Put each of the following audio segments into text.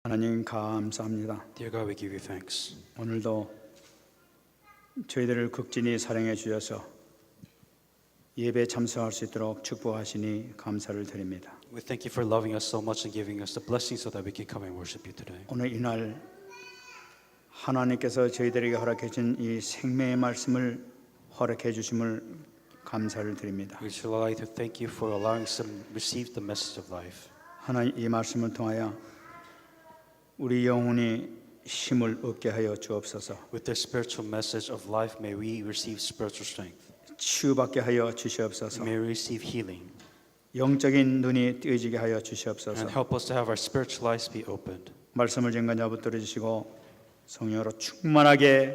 하나님 감사합니다. Dear God, we give you thanks. 오늘도 저희들을 극진히 사랑해 주셔서 예배에 참석할 수 있도록 축복하시니 감사를 드립니다. We thank you for loving us so much and giving us the blessing so that we can come and worship you today. 오늘 이날 하나님께서 저희들에게 허락해 준 이 생명의 말씀을 허락해 주심을 감사를 드립니다. We should like to thank you for allowing us to receive the message of life. 하나님 이 말씀을 통하여 우리 영혼이 힘을 얻게 하여 주옵소서. With this spiritual message of life, may we receive spiritual strength. 치유받게 하여 주시옵소서. May we receive healing. 영적인 눈이 뜨여지게 하여 And 주시옵소서. help us to have our spiritual eyes be opened. 말씀을 전가자 붙들어 주시고 성령으로 충만하게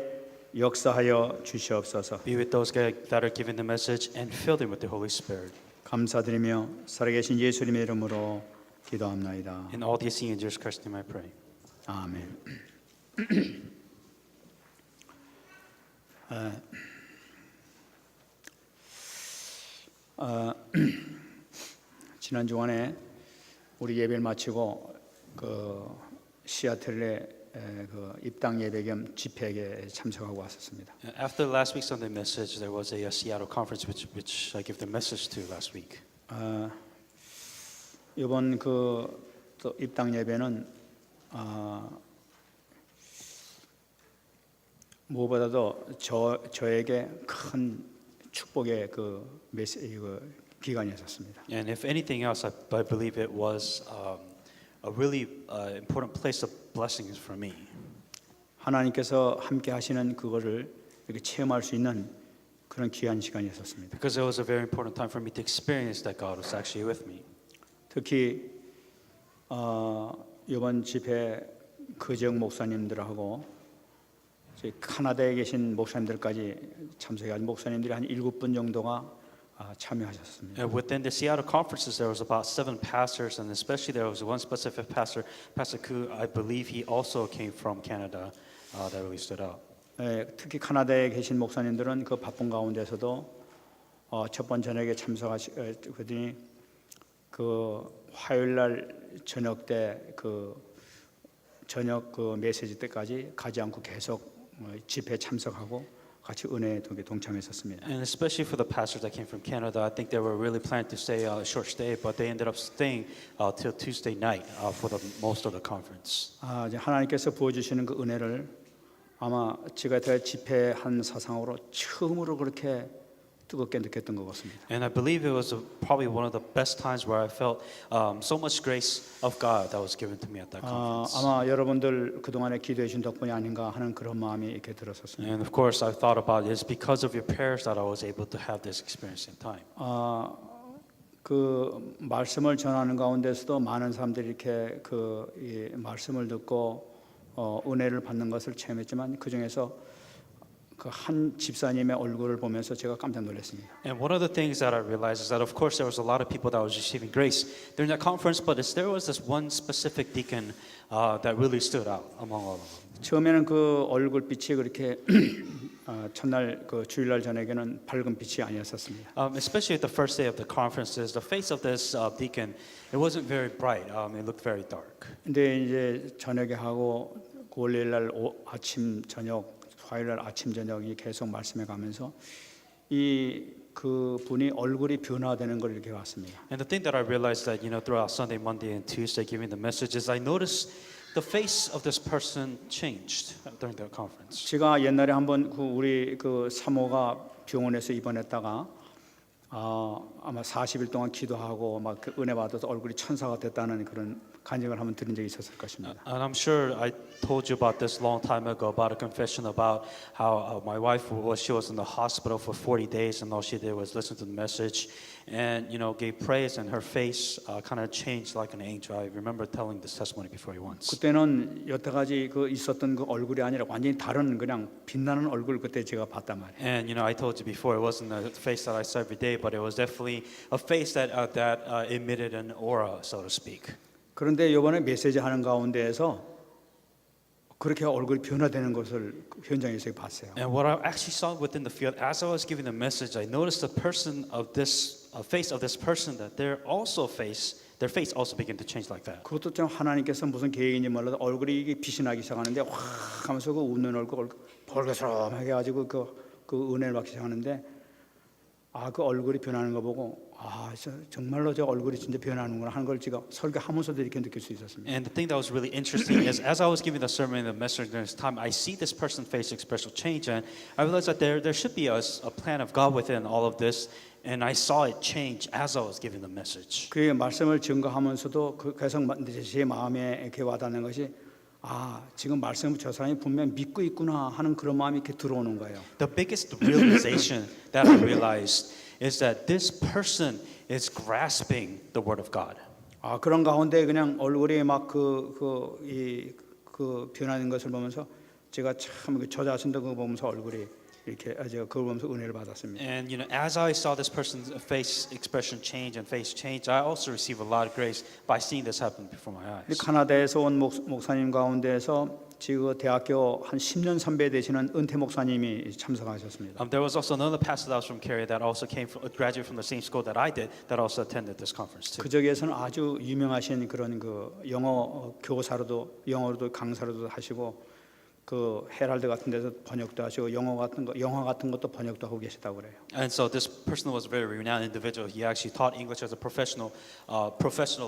역사하여 주시옵소서. Be with those that are given the message and fill them with the Holy Spirit. 감사드리며 살아계신 예수님의 이름으로 기도합나이다. In all these things in Jesus Christ's name I pray. 아멘. 지난 주간에 우리 예배를 마치고 그 시애틀에 그 입당 예배 겸 집회에 참석하고 왔었습니다. After last week's Sunday message, there was a Seattle conference which I gave the message to last week. 이번 그 또 입당 예배는 무엇보다도 저에게 큰 축복의 그 메시지 그 기간이었습니다. And if anything else, I believe it was a really important place of blessings for me. 하나님께서 함께 하시는 그거를 이렇게 체험할 수 있는 그런 귀한 시간이었습니다. Because it was a very important time for me to experience that God was actually with me. 특히 이번 집회 그지역 목사님들하고 저희 카나다에 계신 목사님들까지 참석해가지고 목사님들이 한 7분 정도가 참여하셨습니다. And within the Seattle conferences, there was about 7 pastors, and especially there was one specific pastor, Pastor Koo. I believe he also came from Canada. That really stood out. 특히 카나다에 계신 목사님들은 그 바쁜 가운데서도 첫 번 저녁에 참석하시더니 그 화요일 날 저녁 때 그 저녁 그 메시지 때까지 가지 않고 계속 집회에 참석하고 같이 은혜에 동참했었습니다. And especially for the pastors that came from Canada, I think they were really planning to stay a short stay, but they ended up staying till Tuesday night for the most of the conference. 이제 하나님께서 부어주시는 그 은혜를 아마 제가 집회 한 사상으로 처음으로 그렇게 뜨겁게 느꼈던 것 같습니다. And I believe it was probably one of the best times where I felt so much grace of God that was given to me at that conference. 아마 여러분들 그동안에 기도해 주신 덕분이 아닌가 하는 그런 마음이 이렇게 들었었습니다. And of course, I thought about it. It's because of your prayers that I was able to have this experience in time. 그 말씀을 전하는 가운데서도 많은 사람들이 이렇게 이 말씀을 듣고 은혜를 받는 것을 체험했지만 그 중에서 그 한 집사님의 얼굴을 보면서 제가 깜짝 놀랐습니다. And one of the things that I realized is that, of course, there was a lot of people that was receiving grace during that conference, but there was this one specific deacon that really stood out among all of them. 처음에는 그 얼굴 빛이 그렇게 첫날 그 주일날 저녁에는 밝은 빛이 아니었었습니다. Especially at the first day of the conferences, the face of this deacon, it wasn't very bright. It looked very dark. 근데 이제 저녁에 하고 월요일날 아침 저녁 화요일날 아침 저녁이 계속 말씀해 가면서 그 분이 얼굴이 변화되는 걸 이렇게 봤습니다. And the thing that I realized that throughout Sunday, Monday, and Tuesday, giving the messages, I noticed the face of this person changed during the conference. 제가 옛날에 한번 우리 그 사모가 병원에서 입원했다가 아마 40일 동안 기도하고 막 그 은혜 받아서 얼굴이 천사가 됐다는 그런 간증을 한번 들은 적이 있었을 것입니다. And I'm sure I told you about this long time ago about a confession about how my wife she was in the hospital for 40 days and all she did was listen to the message and gave praise and her face kind of changed like an angel. I remember telling this testimony before you once. 그때는 여태까지 그 있었던 그 얼굴이 아니라 완전히 다른 그냥 빛나는 얼굴 그때 제가 봤단 말이에요. And I told you before it wasn't the face that I saw every day, but it was definitely a face that emitted an aura, so to speak. 그런데 이번에 메시지 하는 가운데에서 그렇게 얼굴이 변화되는 것을 현장에서 봤어요. And what I actually saw within the field as I was giving the message, I noticed the person of this face of this person that their face also began to change like that. 그것도 좀 하나님께서 무슨 계획인지 몰라도 얼굴이 이게 빛이 나기 시작하는데 확 하면서 그 웃는 얼굴 벌거스름하게 가지고 그 은혜를 받기 시작하는데 그 얼굴이 변하는 거 보고 정말로 저 얼굴이 진짜 변하는구나 하는 걸 제가 설교하면서도 이렇게 느낄 수 있었습니다. And the thing that was really interesting is as I was giving the sermon and the message during this time, I see this person's face express change, and I realized that there should be a plan of God within all of this, and I saw it change as I was giving the message. 그 말씀을 증거하면서도 계속 제 마음에 이렇게 와닿는 것이 지금 말씀을 저 사람이 분명 믿고 있구나 하는 그런 마음이 이렇게 들어오는 거예요. The biggest realization that I realized is that this person is grasping the word of God. 그런 가운데 그냥 얼굴이 막 변하는 것을 보면서 제가 참 저 자신도 그거 보면서 얼굴이 이렇게 제가 그걸 보면서 은혜를 받았습니다. And as I saw this person's face expression change and face change, I also received a lot of grace by seeing this happen before my eyes. 카나다에서 온 목사님 가운데서 지금 대학교 한 10년 선배 되시는 은퇴 목사님이 참석하셨습니다. There was also another pastor that was from Korea that also graduated from the same school that I did that also attended this conference too. 그 적에서는 아주 유명하신 그런 영어 교사로도 영어로도 강사로도 하시고 그 헤럴드 같은 데서 번역도 하시고 영화 같은 것도 번역도 하고 계시다고 그래요. And so this person was a very renowned individual. He actually taught English as a professional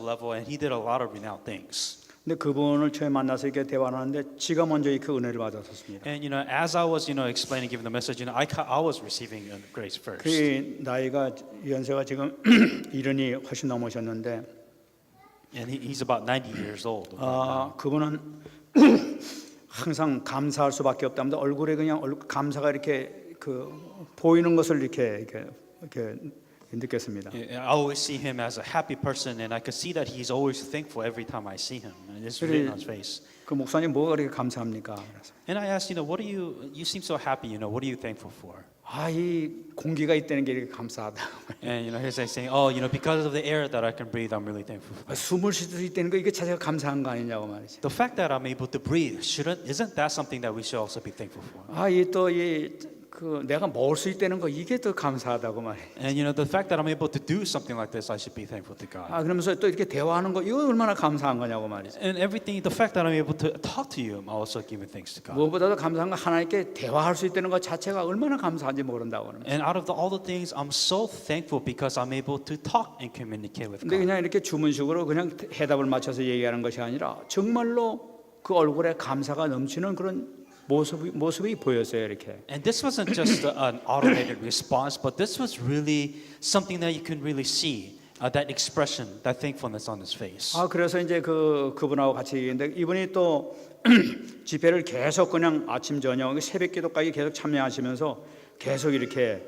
level, and he did a lot of renowned things. 근데 그분을 처음 만나서 이렇게 대화를 하는데 지가 먼저 그 은혜를 받았었습니다. And as I was explaining, giving the message, I was receiving grace first. 그 나이가 연세가 지금 70이 훨씬 넘으셨는데, And he's about 90 years old. 그분은 항상 감사할 수밖에 없답니다. 얼굴에 그냥 감사가 이렇게 보이는 것을 이렇게 느꼈습니다. I always see him as a happy person, and I could see that he's always thankful every time I see him. And it's written on his face. 그 목사님 뭐가 그렇게 감사합니까? 그래서 And I asked, what are you seem so happy, what are you thankful for? 이 공기가 있다는 게 이렇게 감사하다. And he's like saying, because of the air that I can breathe, I'm really thankful for that. 숨을 쉴 수 있다는 거 이게 자체가 감사한 거 아니냐고 말이죠. The fact that I'm able to breathe, isn't that something that we should also be thankful for? 내가 먹을 수 있다는 거 이게 더 감사하다고 말이에요. And the fact that I'm able to do something like this, I should be thankful to God. 그러면서 또 이렇게 대화하는 거 이거 얼마나 감사한 거냐고 말이죠. And everything, the fact that I'm able to talk to you, I'm also giving thanks to God. 무엇보다도 감사한 건 하나님께 대화할 수 있다는 것 자체가 얼마나 감사한지 모른다고 그러는 거예요. And out of all the things, I'm so thankful because I'm able to talk and communicate with 근데 God. 그냥 이렇게 주문식으로 그냥 해답을 맞춰서 얘기하는 것이 아니라 정말로 그 얼굴에 감사가 넘치는 그런 모습이 보였어요 이렇게. And this wasn't just an automated response, but this was really something that you can really see, that expression, that thankfulness on his face. 그래서 이제 그분하고 같이 얘기했는데 이분이 또 집회를 계속 그냥 아침 저녁 새벽기도까지 계속 참여하시면서 계속 이렇게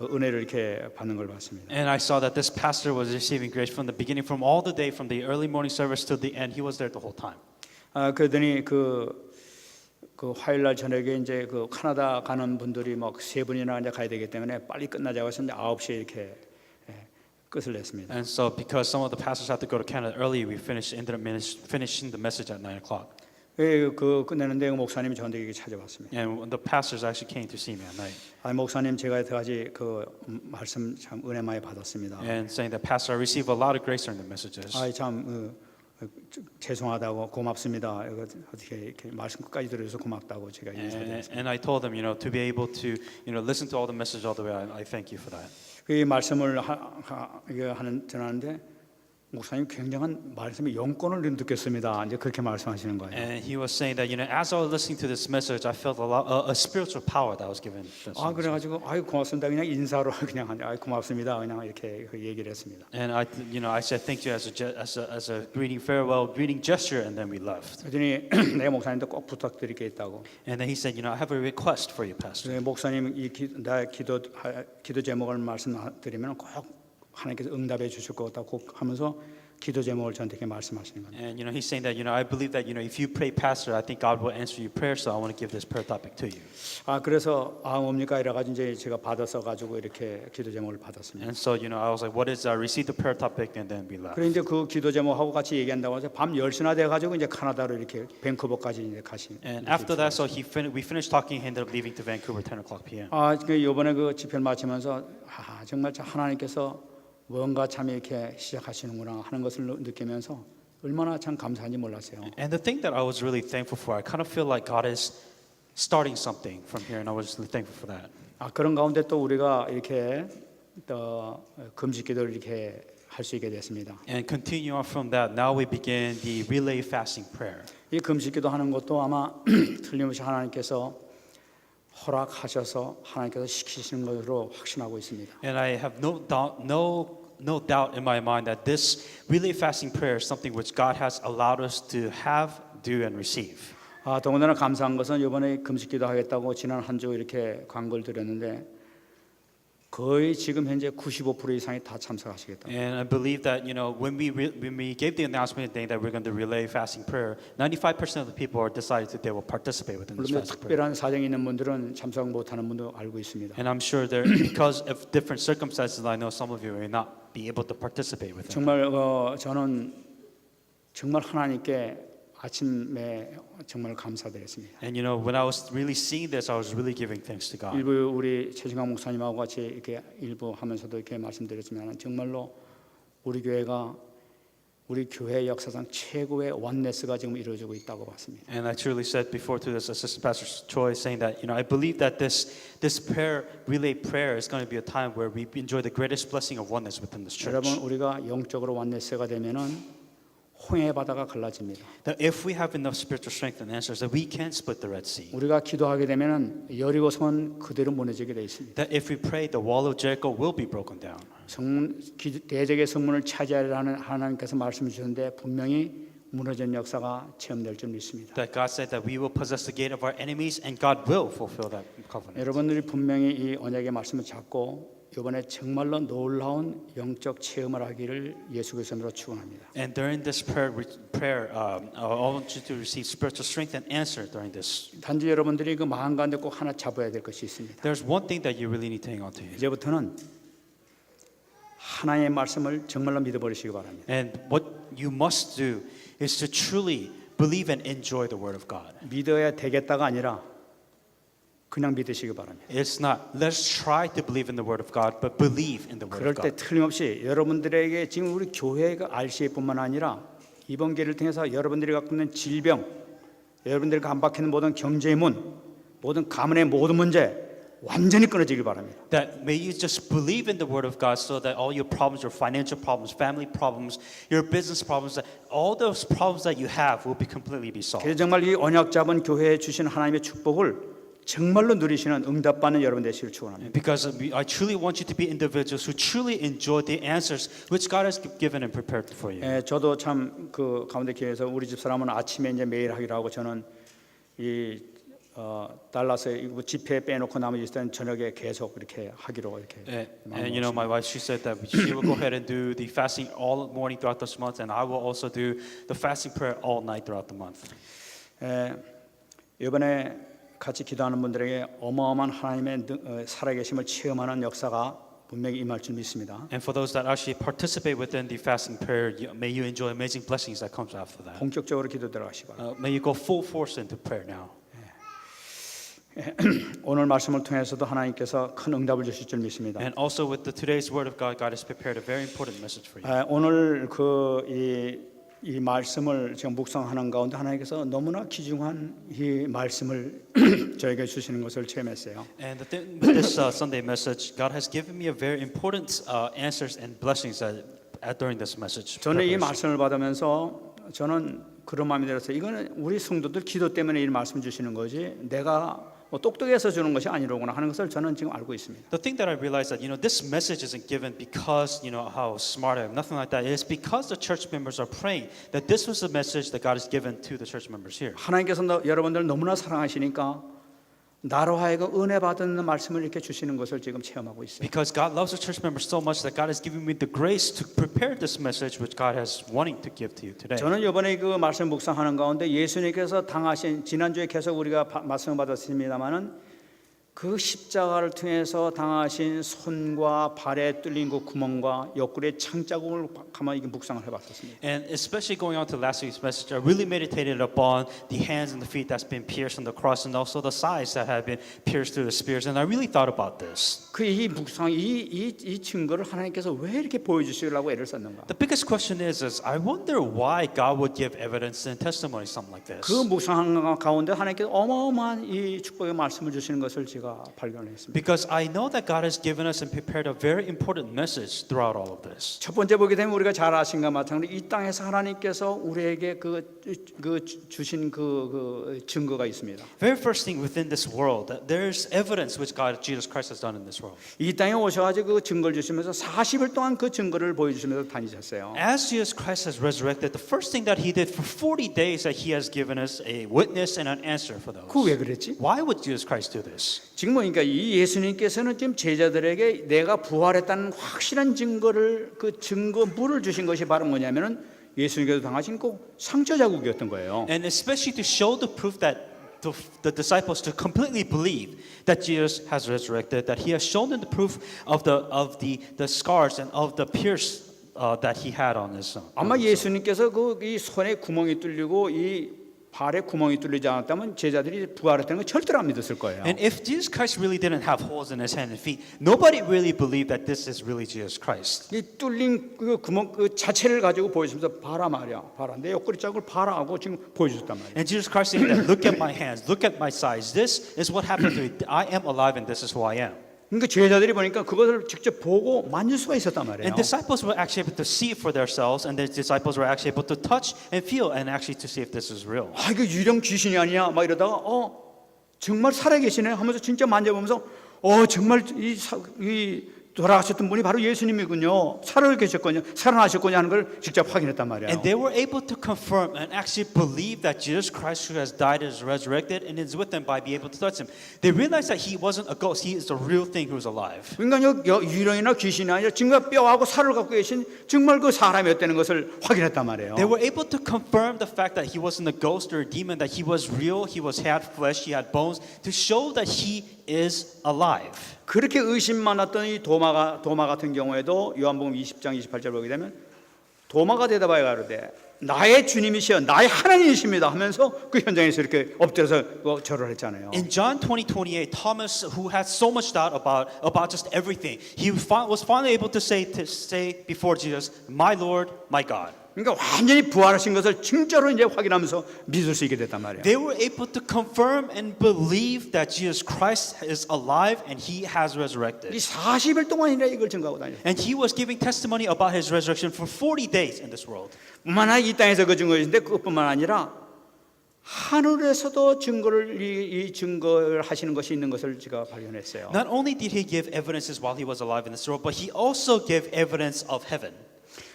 은혜를 이렇게 받는 걸 봤습니다. And I saw that this pastor was receiving grace from the beginning, from all the day, from the early morning service to the end. He was there the whole time. 그러더니 그 화요일 날 저녁에 이제 그 캐나다 가는 분들이 막 3분이나 이제 가야 되기 때문에 빨리 끝나자고 해서 이제 9시에 이렇게 끝을 냈습니다. And so, because some of the pastors had to go to Canada early, we ended up finishing the message at 9 o'clock. 그 끝내는데 그 목사님이 저한테 이렇게 찾아왔습니다. And the pastors actually came to see me at night. 목사님 제가 여태까지 그 말씀 참 은혜 많이 받았습니다. And saying that, Pastor, I received a lot of grace during the messages. 참 죄송하다고 고맙습니다. 어떻게 이렇게 말씀 끝까지 들어줘서 고맙다고 제가 인사드렸습니다. And I told them, to be able to, listen to all the message all the way. I thank you for that. 그 말씀을 전하는데 목사님 굉장한 말씀의 영권을 느꼈습니다. 이제 그렇게 말씀하시는 거예요. And he was saying that, as I was listening to this message, I felt a spiritual power that was given. 그래가지고 고맙습니다. 그냥 인사로 그냥 고맙습니다. 그냥 이렇게 얘기를 했습니다. And I said thank you as a greeting, farewell greeting gesture, and then we left. 그랬더니 내가 목사님한테 꼭 부탁드릴 게 있다고. And then he said, I have a request for you, Pastor. 목사님 나 기도 제목을 말씀드리면 꼭 하나님께서 응답해 주실 것 같다고 하면서 기도 제목을 저한테 이렇게 말씀하시는 겁니다. And he's saying that I believe that if you pray, Pastor, I think God will answer your prayer. So I want to give this prayer topic to you. 그래서 뭡니까 이래 가지고 이제 제가 받아서 가지고 이렇게 기도 제목을 받았습니다. And so I was like, what is? I received the prayer topic, and then we left. 그래 이제 그 기도 제목하고 같이 얘기한다고 해서 밤 10시나 돼 가지고 이제 카나다로 이렇게 밴쿠버까지 이제 가신. And after that, so we finished talking. He ended up leaving to Vancouver 10 o'clock p.m. 그 이번에 그 집회를 마치면서 정말 하나님께서 뭔가 참 이렇게 시작하시는구나 하는 것을 느끼면서 얼마나 참 감사한지 몰랐어요. And the thing that I was really thankful for, I kind of feel like God is starting something from here, and I was really thankful for that. 그런 가운데 또 우리가 이렇게 또 금식기도를 이렇게 할 수 있게 됐습니다. And continue on from that, now we begin the relay fasting prayer. 이 금식기도 하는 것도 아마 틀림없이 하나님께서 허락하셔서 하나님께서 시키시는 것으로 확신하고 있습니다. And I have no doubt in my mind that this relay fasting prayer is something which God has allowed us to have, do, and receive. 더군다나 감사한 것은 이번에 금식기도 하겠다고 지난 한 주 이렇게 광고를 드렸는데 거의 지금 현재 95% 이상이 다 참석하시겠다. And I believe that when we gave the announcement today that we're going to relay fasting prayer, 95% of the people are decided that they will participate within this 물론 fasting prayer. 특별한 사정이 있는 분들은 참석 못하는 분도 알고 있습니다. And I'm sure there, because of different circumstances, I know some of you may not be able to participate with it. 정말 저는 정말 하나님께 아침에 정말 감사드렸습니다. And when I was really seeing this, I was really giving thanks to God. 일부 우리 최진강 목사님하고 같이 이렇게 일부 하면서도 이렇게 말씀드렸지만 정말로 우리 교회가 우리 교회 역사상 최고의 원네스가 지금 이루어지고 있다고 봤습니다. And I truly said before to this assistant pastor Choi, saying that I believe that this relay prayer is going to be a time where we enjoy the greatest blessing of oneness within this church. 여러분 우리가 영적으로 원네스가 되면은 홍해 바다가 갈라집니다. That if we have enough spiritual strength and answers, that we can split the Red Sea. 우리가 기도하게 되면은 여리고성은 그대로 무너지게 돼 있습니다. That if we pray, the wall of Jericho will be broken down. 대적의 성문을 차지하라는 하나님께서 말씀해 주셨는데 분명히 무너진 역사가 체험될 줄 믿습니다. That God said that we will possess the gate of our enemies, and God will fulfill that covenant. 여러분들이 분명히 이 언약의 말씀을 잡고 이번에 정말로 놀라운 영적 체험을 하기를 예수 그리스도로 축원합니다. And during this prayer, I want you to receive spiritual strength and answer during this. 단지 여러분들이 그 마음 가운데 꼭 하나 잡아야 될 것이 있습니다. There's one thing that you really need to hang on to. 이제부터는 하나님의 말씀을 정말로 믿어버리시기 바랍니다. And what you must do is to truly believe and enjoy the Word of God. 믿어야 되겠다가 아니라 그냥 믿으시기 바랍니다. It's not let's try to believe in the Word of God, but believe in the Word 그럴 of 때 God. 틀림없이 여러분들에게 지금 우리 교회가 RCA뿐만 아니라 이번 기회를 통해서 여러분들이 갖고 있는 질병, 여러분들이 간박히는 모든 경제의 문, 모든 가문의 모든 문제 완전히 끊어지길 바랍니다. That may you just believe in the Word of God, so that all your problems, your financial problems, family problems, your business problems, that all those problems that you have will be completely be solved. 그래서 정말 이 언약 잡은 교회에 주신 하나님의 축복을 정말로 누리시는 응답받는 여러분 되시길 축원합니다. Because I truly want you to be individuals who truly enjoy the answers which God has given and prepared for you. 저도 참 그 가운데 교회에서 우리 집 사람은 아침에 이제 매일 하기로 하고 저는 이 달라스에 집회 빼놓고 나머지 있을 때는 저녁에 계속 이렇게 하기로 이렇게. And my wife, she said that she will go ahead and do the fasting all morning throughout this month, and I will also do the fasting prayer all night throughout the month. 이번에 같이 기도하는 분들에게 어마어마한 하나님의 살아계심을 체험하는 역사가 분명히 임할 줄 믿습니다. And for those that actually participate within the fasting prayer, may you enjoy amazing blessings that comes after that. 본격적으로 기도 들어가시기 바랍니다. May you go full force into prayer now. 오늘 말씀을 통해서도 하나님께서 큰 응답을 주실 줄 믿습니다. And also with today's word of God, God has prepared a very important message for you. 오늘 이 말씀을 지금 묵상하는 가운데 하나님께서 너무나 귀중한 이 말씀을 저에게 주시는 것을 체험했어요. And the thing with this Sunday message, God has given me a very important answers and blessings during this message. 저는 이 말씀을 받으면서 저는 그런 마음이 들었어요. 이거는 우리 성도들 기도 때문에 이 말씀 주시는 거지 내가 뭐 똑똑해서 주는 것이 아니로구나 하는 것을 저는 지금 알고 있습니다. The thing that I realized that this message isn't given because how smart I am, nothing like that. It's because the church members are praying that this was the message that God has given to the church members here. 하나님께서 여러분들 너무나 사랑하시니까 나로 하여금 은혜 받은 말씀을 이렇게 주시는 것을 지금 체험하고 있어요. Because God loves the church members so much that God has given me the grace to prepare this message which God has wanting to give to you today. 저는 이번에 그 말씀 묵상하는 가운데 예수님께서 당하신 지난주에 계속 우리가 말씀을 받았습니다마는 그 십자가를 통해서 당하신 손과 발에 뚫린 그 구멍과 옆구리의 창자국을 가만히 묵상을 해봤었습니다. And especially going on to last week's message, I really meditated upon the hands and the feet that's been pierced on the cross, and also the sides that have been pierced through the spears. And I really thought about this. 그 이 묵상, 이 증거를 하나님께서 왜 이렇게 보여주시려고 애를 썼는가? The biggest question is I wonder why God would give evidence and testimony something like this. 그 묵상한 가운데 하나님께서 어마어마한 이 축복의 말씀을 주시는 것을 제가 발견했습니다. Because I know that God has given us and prepared a very important message throughout all of this. 첫 번째 보게 되면 우리가 잘 아신 것과 마찬가지로 이 땅에서 하나님께서 우리에게 주신 그 증거가 있습니다. Very first thing within this world, that there's evidence which God, Jesus Christ, has done in this world. 이 땅에 오셔가지고 그 증거를 주시면서 40일 동안 그 증거를 보여주시면서 다니셨어요. As Jesus Christ has resurrected, the first thing that He did for 40 days that He has given us a witness and an answer for those. 그 왜 그랬지? Why would Jesus Christ do this? 지금 그러니까 이 예수님께서는 지금 제자들에게 내가 부활했다는 확실한 증거를 그 증거물을 주신 것이 바로 뭐냐면은 예수님께서 당하신 꼭 상처 자국이었던 거예요. And especially to show the proof that the disciples to completely believe that Jesus has resurrected, that He has shown them the proof of the scars and of the pierce that He had on His son. 아마 예수님께서 이 손에 구멍이 뚫리고 이 발에 구멍이 뚫리지 않았다면 제자들이 부활했다는 걸 절대로 안 믿었을 거예요. And if Jesus Christ really didn't have holes in His hands and feet, nobody really believed that this is really Jesus Christ. 이 뚫린 그 구멍 그 자체를 가지고 보여주면서 봐라 말이야, 봐라 내 옆구리 자국을 봐라 하고 지금 보여주셨단 말이에요. And Jesus Christ said that, look at my hands, look at my sides. This is what happened to me. I am alive and this is who I am. 그러니까 제자들이 보니까 그것을 직접 보고 만질 수가 있었단 말이에요. And disciples were actually able to see it for themselves, and the disciples were actually able to touch and feel and actually to see if this is real. 아 이거 유령 귀신이 아니야 막 이러다가 정말 살아계시네 하면서 진짜 만져보면서 정말 이 돌아가셨던 분이 바로 예수님이군요. 살아나셨군요 하는 걸 직접 확인했단 말이에요. And they were able to confirm and actually believe that Jesus Christ who has died is resurrected and is with them by being able to touch Him. They realized that He wasn't a ghost, He is the real thing who's alive. 그러니까 유령이나 귀신이 아니라 정말 뼈하고 살을 갖고 계신 정말 그 사람이었다는 것을 확인했단 말이에요. They were able to confirm the fact that He wasn't a ghost or a demon, that He was real, He had flesh, He had bones, to show that He is alive. 그렇게 의심 많았던 이 도마 같은 경우에도 요한복음 20장 28절 보게 되면 도마가 대답하여 가로되 나의 주님이시여 나의 하나님이십니다 하면서 그 현장에서 이렇게 엎드려서 절을 했잖아요. In John 20:28, Thomas, who had so much doubt about just everything, he was finally able to say before Jesus, "My Lord, my God." 그러니까 완전히 부활하신 것을 진짜로 이제 확인하면서 믿을 수 있게 됐단 말이에요. They were able to confirm and believe that Jesus Christ is alive and He has resurrected. 이 40일 동안이나 이걸 증거하고 다녔어요. And He was giving testimony about His resurrection for 40 days in this world. 뿐만 아니라 이 땅에서 그 증거인데 그것뿐만 아니라 하늘에서도 이 증거를 하시는 것이 있는 것을 제가 발견했어요. Not only did He give evidences while He was alive in this world, but He also gave evidence of heaven.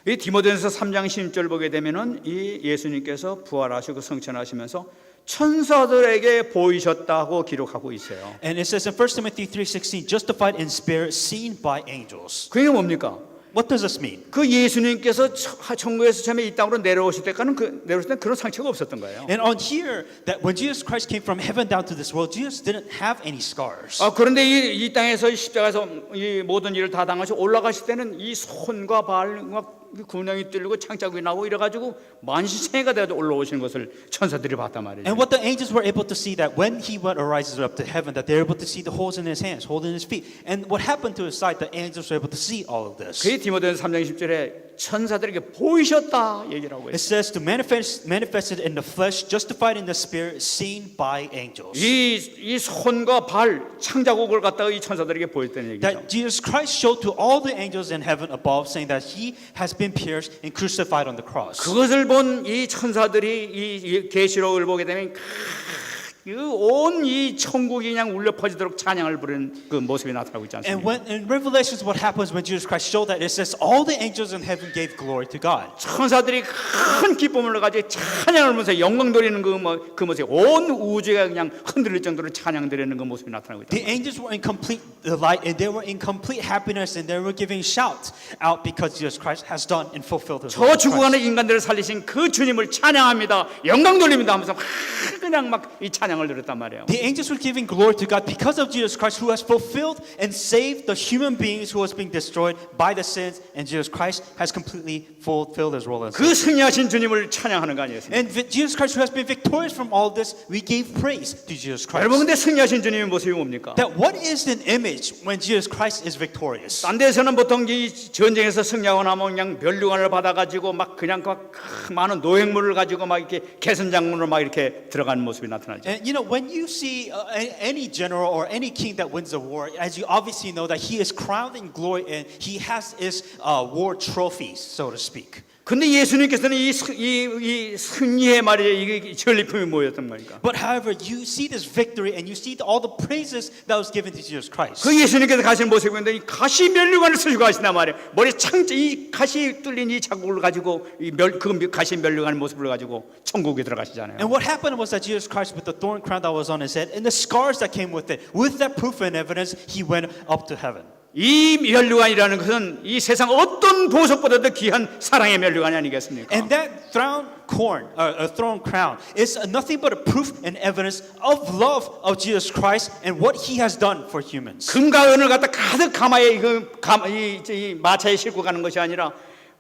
이 디모데전서 3장 10절 보게 되면은 이 예수님께서 부활하시고 성천하시면서 천사들에게 보이셨다고 기록하고 있어요. And it says in 1 Timothy 3:16, justified in spirit, seen by angels. 그게 뭡니까? What does this mean? 그 예수님께서 천국에서 처음에 이 땅으로 내려오실 때까지는 내려오실 때 그런 상처가 없었던 거예요. And on here, that when Jesus Christ came from heaven down to this world, Jesus didn't have any scars. 그런데 이 땅에서 십자가에서 이 모든 일을 다 당하시고 올라가실 때는 이 손과 발과 구멍이 뚫리고 창자국이 나고 이래가지고 만시창이가 되어 올라오시는 것을 천사들이 봤단 말이에요. And what the angels were able to see, that when He rises up to heaven, that they're able to see the holes in His hands, holes in His feet. And what happened to His side, the angels were able to see all of this. 그게 디모데전서 3장 10절에 천사들에게 보이셨다 얘기를 하고 It 있어요. says to manifested in the flesh, justified in the spirit, seen by angels. 이 손과 발 창자국을 갖다가 이 천사들에게 보였다는 얘기죠. That Jesus Christ showed to all the angels in heaven above, saying that He has been pierced and crucified on the cross. 그것을 본 이 천사들이 이 계시록을 보게 되면 온 이 천국이 그냥 울려 퍼지도록 찬양을 부르는 그 모습이 나타나고 있지 And 않습니까? when in Revelations, what happens when Jesus Christ showed that? It says all the angels in heaven gave glory to God. 천사들이 큰 기쁨을 가지고 찬양을 하면서 영광 돌리는 그 모습, 온 우주가 그냥 흔들릴 정도로 찬양 드리는 그 모습이 나타나고 있다. The angels were in complete delight and they were in complete happiness and they were giving shouts out because Jesus Christ has done and fulfilled His 저 word. 죽어가는 인간들을 살리신 그 주님을 찬양합니다, 영광 돌립니다 하면서 막 그냥 막 이 찬양을 드렸단 말이에요. The angels were giving glory to God because of Jesus Christ who has fulfilled and saved the human beings who was being destroyed by the sins, and Jesus Christ has completely fulfilled His role as 그 승리하신 주님을 찬양하는 거 아니겠습니까? And Jesus Christ who has been victorious from all this, we gave praise to Jesus Christ. 여러분 근데 승리하신 주님의 모습이 뭡니까? That what is an image when Jesus Christ is victorious? 딴 데서는 보통 이 전쟁에서 승리하고 나면 그냥 멸류관을 받아가지고 막 그냥 막 많은 노획물을 가지고 막 이렇게 개선장군으로 막 이렇게 들어가는 모습이 나타나죠. And you know, when you see any general or any king that wins a war, as you obviously know that he is crowned in glory and he has his war trophies, so to speak. 근데 예수님께서는 이 승리의 말이에요. 이게 전리품이 뭐였던 겁니까? But however, you see this victory and you see all the praises that was given to Jesus Christ. 그 예수님께서 가신 모습인데 이 가시 멸류관을 쓰시고 가신단 말이에요. 머리 이 가시 뚫린 이 자국을 가지고 그 가시 멸류관 모습을 가지고 천국에 들어가시잖아요. And what happened was that Jesus Christ, with the thorn crown that was on his head and the scars that came with it, with that proof and evidence, he went up to heaven. 이 멸류관이라는 것은 이 세상 어떤 보석보다도 귀한 사랑의 멸류관이 아니겠습니까? And that throne crown is nothing but a proof and evidence of love of Jesus Christ and what He has done for humans. 금과 은을 갖다 가득 가마에 이 마차에 싣고 가는 것이 아니라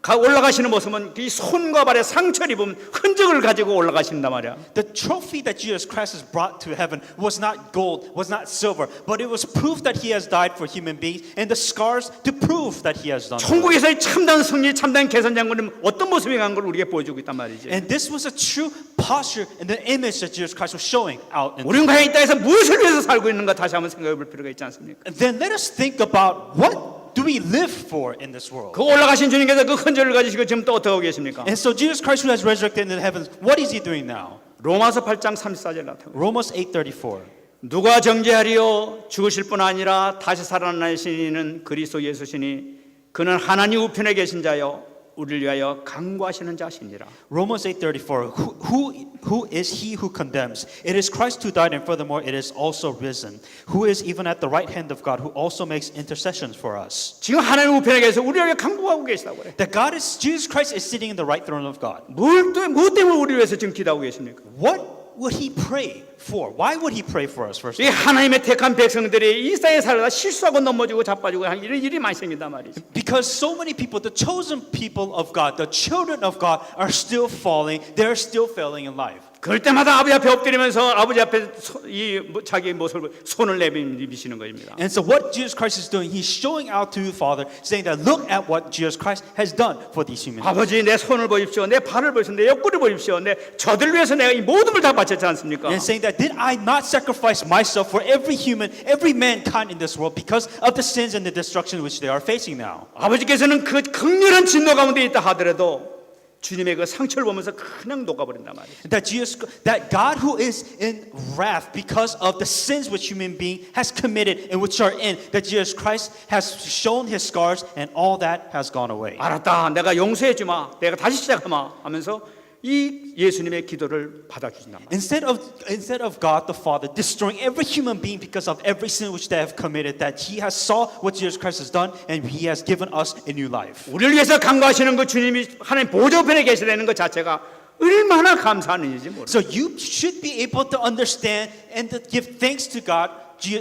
올라가시는 모습은 이 손과 발에 상처를 입은 흔적을 가지고 올라가신단 말이야. The trophy that Jesus Christ has brought to heaven was not gold, was not silver, but it was proof that He has died for human beings, and the scars to prove that He has done. 천국에서의 참다운 승리, 참다운 개선장군은 어떤 모습이 간 걸 우리에게 보여주고 있단 말이지. And this was a true posture and the image that Jesus Christ was showing out. 우리는 과연 이 땅에서 무엇을 위해서 살고 있는가 다시 한번 생각해 볼 필요가 있지 않습니까? Then let us think about what do we live for in this world. 그 올라가신 주님께서 그 흔적을 가지시고 지금 또 어떻게 하고 계십니까? And so Jesus Christ who has resurrected in the heavens, what is He doing now? 로마서 8장 34절 나타나고 Romans 8:34. 누가 정죄하리요? 죽으실 뿐 아니라 다시 살아나신 이는 그리스도 예수시니 그는 하나님 우편에 계신 자요 우리를 위하여 강구하시는 자시니라. Romans 8:34. Who is he who condemns? It is Christ who died, and furthermore, it is also risen, who is even at the right hand of God, who also makes intercessions for us. 지금 하나님 우편에 계셔서 우리를 위하여 강구하고 계시다고 그래. That Jesus Christ is sitting in the right throne of God. 무엇 때문에 우리를 위해서 지금 기도하고 계십니까? What would He pray for? Why would He pray for us first? 이 하나님의 택한 백성들이 이 땅에 살다가 실수하고 넘어지고 자빠지고 이런 일이 많이 생긴단 말이죠. Because so many people, the chosen people of God, the children of God, are still falling. They're still failing in life. 그럴 때마다 아버지 앞에 엎드리면서 아버지 앞에 자기의 모습을 손을 내비시는 것입니다. And so what Jesus Christ is doing, He's showing out to the Father, saying that look at what Jesus Christ has done for these human beings. 아버지 내 손을 보십시오, 내 발을 보십시오, 내 옆구리 보십시오, 내 저들 위해서 내가 이 모든 걸 다 바쳤지 않습니까? And saying that did I not sacrifice myself for every human, every mankind in this world because of the sins and the destruction which they are facing now? 아버지께서는 그 극렬한 진노 가운데 있다 하더라도 주님의 그 상처를 보면서 그냥 녹아버린단 말이에요. That God who is in wrath because of the sins which human being has committed and which are in, that Jesus Christ has shown His scars and all that has gone away. 알았다, 내가 용서해 주마, 내가 다시 시작하마 하면서 이 예수님의 기도를 받아주신단 말이에요. Instead of God the Father destroying every human being because of every sin which they have committed, that He has saw what Jesus Christ has done and He has given us a new life. 우리를 위해서 강구하시는 그 주님이 하나님 보좌편에 계시다는 것 자체가 얼마나 감사한 일인지 모르겠어요. So you should be able to understand and to give thanks to God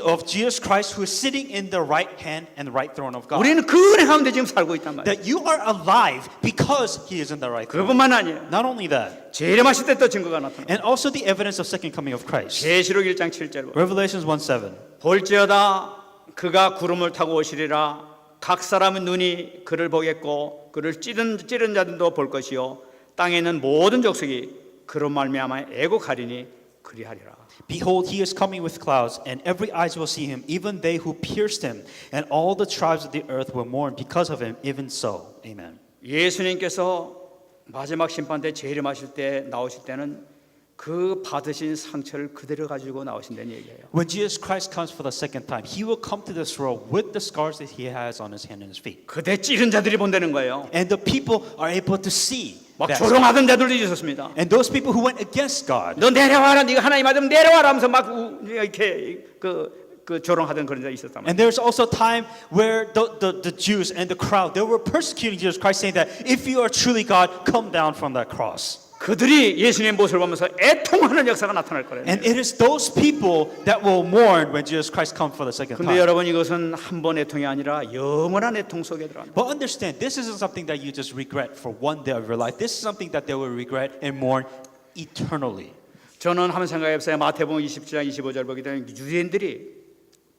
of Jesus Christ who is sitting in the right hand and the right throne of God. 우리는 그 은혜 가운데 지금 살고 있단 말이에요. That you are alive because He is in the right throne. 그뿐만 아니에요. Not only that, 재림하실 때 또 증거가 나타나요. and also the evidence of second coming of Christ. 계시록 1장 7절 Revelations 1:7. 볼지어다 그가 구름을 타고 오시리라 각 사람의 눈이 그를 보겠고 그를 찌른 자들도 볼 것이요 땅에 있는 모든 족속이 그로 말미암아 애곡하리니 그리하리라. Behold, He is coming with clouds, and every eyes will see Him, even they who pierced Him, and all the tribes of the earth will mourn because of Him. Even so, Amen. 예수님께서 마지막 심판 때 재림하실 때 나오실 때는 그 받으신 상처를 그대로 가지고 나오신다는 얘기예요. When Jesus Christ comes for the second time, he will come to this world with the scars that he has on his hand and his feet. 그대 찌른 자들이 본다는 거예요. And the people are able to see 막 that. 조롱하던 자들도 있었습니다. And those people who went against God, 너 내려와라, 네가 하나님 아들 내려와라 하면서 막 이렇게 그 조롱하던 그런 자가 있었단 말이에요. and there's also time where the Jews and the crowd, they were persecuting Jesus Christ, saying that if you are truly God, come down from that cross. 그들이 예수님의 모습을 보면서 애통하는 역사가 나타날 거예요. And it is those people that will mourn when Jesus Christ comes for the second 근데 time. 여러분 이것은 한 번 애통이 아니라 영원한 애통 속에 들어갑니다. But understand, this isn't something that you just regret for one day of your life. This is something that they will regret and mourn eternally. 저는 한번 생각해보세요. 마태복음 27장 25절 보게 되면 유대인들이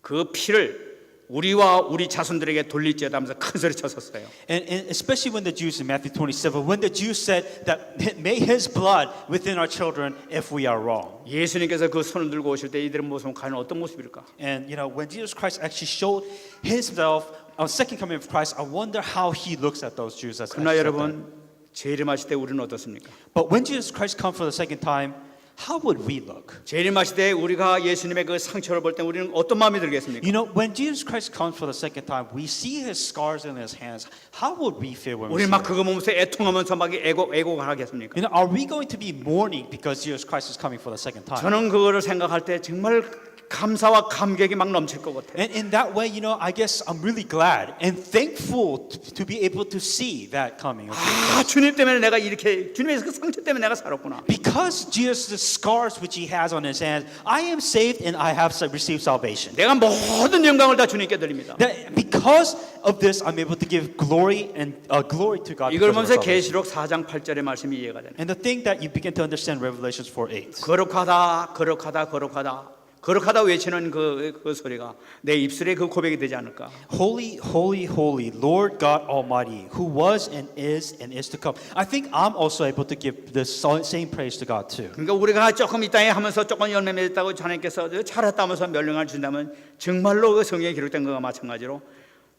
그 피를 우리와 우리 자손들에게 돌릴지어다 하면서 큰 소리 쳤었어요. And especially when the Jews in Matthew 27, when the Jews said that may his blood within our children if we are wrong. 예수님께서 그 손을 들고 오실 때 이들의 모습은 과연 어떤 모습일까? And you know, when Jesus Christ actually showed himself on second coming of Christ, I wonder how he looks at those Jews as 그러나 여러분 재림하실 때 우리는 어떻습니까? But when Jesus Christ comes for the second time, how would we look? 재림하실 때 우리가 예수님의 그 상처를 볼 때 우리는 어떤 마음이 들겠습니까? You know, when Jesus Christ comes for the second time, we see his scars in his hands. How would we feel when we 우리 see 막 it? 그거 보면서 애통하면서 막 애곡하겠습니까? You know, are we going to be mourning because Jesus Christ is coming for the second time? 저는 그거를 생각할 때 정말 감사와 감격이 막 넘칠 것 같아요. And in that way, you know, I guess I'm really glad and thankful to be able to see that coming. 아, 주님 때문에 내가 이렇게 주님의 그 상처 때문에 내가 살았구나. Because Jesus' scars which he has on his hands, I am saved and I have received salvation. 내가 모든 영광을 다 주님께 드립니다. That because of this, I'm able to give glory and glory to God. 이걸 because 보면서 of our salvation. 계시록 4장 8절의 말씀이 이해가 되네. And the thing that you begin to understand Revelations 4:8. 거룩하다, 거룩하다, 거룩하다. 거룩하다 외치는 그 소리가 내 입술에 그 고백이 되지 않을까? Holy, holy, holy, Lord God Almighty, who was and is to come. I think I'm also able to give the same praise to God too. 그러니까 우리가 조금 이 땅에 하면서 조금 열매 맺었다고 하나님께서 잘했다면서 명령을 준다면 정말로 그 성경에 기록된 것과 마찬가지로